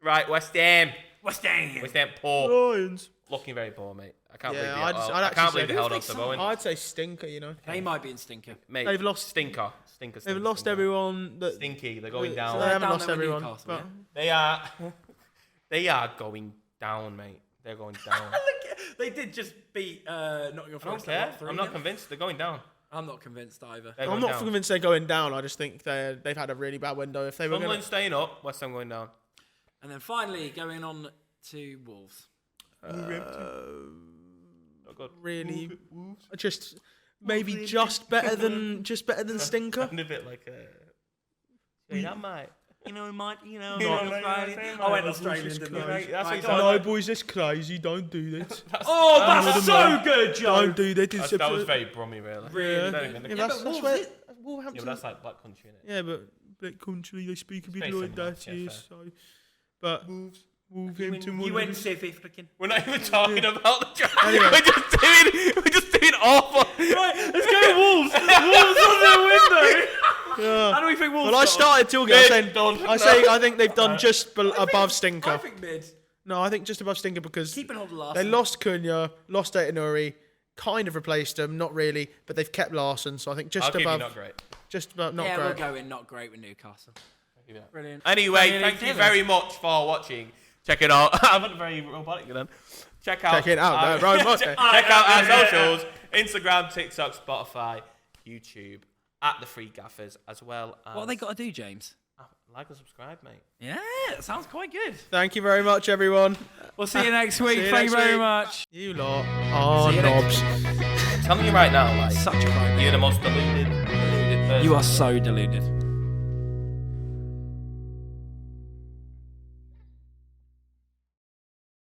D: Right, West Ham.
B: West Ham.
D: West Ham poor.
C: Lions.
D: Looking very poor, mate. I can't
C: Yeah,
D: believe
C: I'd
D: I
C: actually
D: can't
C: say-
D: believe they held
B: Who
D: on
B: have
D: to
B: they
D: Bowen.
C: I'd say stinker. You know,
B: They might be in stinker.
D: Mate,
C: They've lost-
D: stinker.
C: they've lost everyone. That
D: Stinky. They're going
C: So
D: down.
C: they haven't
B: down
C: lost
B: there with
C: everyone.
B: Newcastle,
C: But
B: yeah?
D: They are. They are going down, mate. They're going down.
B: They did just beat Nottingham
D: I don't
B: Forest.
D: care.
B: like,
D: I'm
B: 3-0.
D: not convinced. They're going down.
B: I'm not convinced either.
D: They're
C: I'm
D: going
C: not
D: down.
C: convinced they're going down. I just think they've had a really bad window. If they were going
D: Sunderland staying up. West Ham going down.
B: And then finally going on to Wolves.
D: Not good.
C: really just maybe just better than stinker.
D: And a bit like a. That might.
B: You know, might, you know,
D: Not
B: Australian.
D: Australian.
B: I went Australian,
C: That's
B: didn't I?
D: That's what
B: Right,
D: he
B: go
D: said.
B: on.
C: No, boys, it's crazy. Don't do this.
B: Oh, that's so good, Joe.
C: Don't do that. It's
D: That was very brummy, really.
B: Really?
D: Don't even-
C: Yeah,
D: Yeah,
C: that's
B: Wolves
C: where
B: is-
C: Wolverhampton.
D: but that's like Black Country, innit?
C: Yeah, but Black Country, they speak a bit
D: very
C: like
D: similar,
C: that,
D: yeah,
C: yes. So, but Wolverhampton.
B: You went South African.
D: We're not even talking about the draft.
C: Anyway.
D: We're just doing awful.
B: Right, let's go Wolves. Wolves on their window. How do we think Wolves?
C: Well, I
B: got on?
C: started talking. I saying,
D: Done.
C: I think they've done just above stinker.
B: I think mid.
C: No, I think just above stinker because
B: Keeping hold of Larson.
C: they lost Cunha, lost Aitanuri, kind of replaced them, not really, but they've kept Larson. So I think
D: I'll
C: just
D: give you
C: above,
D: not great.
C: just about not
B: yeah,
C: great.
B: we'll go in not great with Newcastle.
D: I'll give you that.
B: Brilliant.
D: Anyway,
B: Premier League
D: thank you
B: Gameweek.
D: very much for watching. Check it out. I'm not very robotic then. Check out.
C: Check it out. No, right, okay.
D: Check out our socials: Instagram, TikTok, Spotify, YouTube, at the Three Gaffers, as well as.
B: What have they got to do, James?
D: Like and subscribe, mate.
B: Yeah, that sounds quite good.
C: Thank you very much, everyone.
B: We'll see you next week.
C: See you
B: Thank you
C: next
B: very
C: week.
B: much.
C: You lot are
B: See you next-
C: knobs.
D: I'm telling you right now, like
B: Such a crime.
D: you're the most deluded.
B: You are so deluded.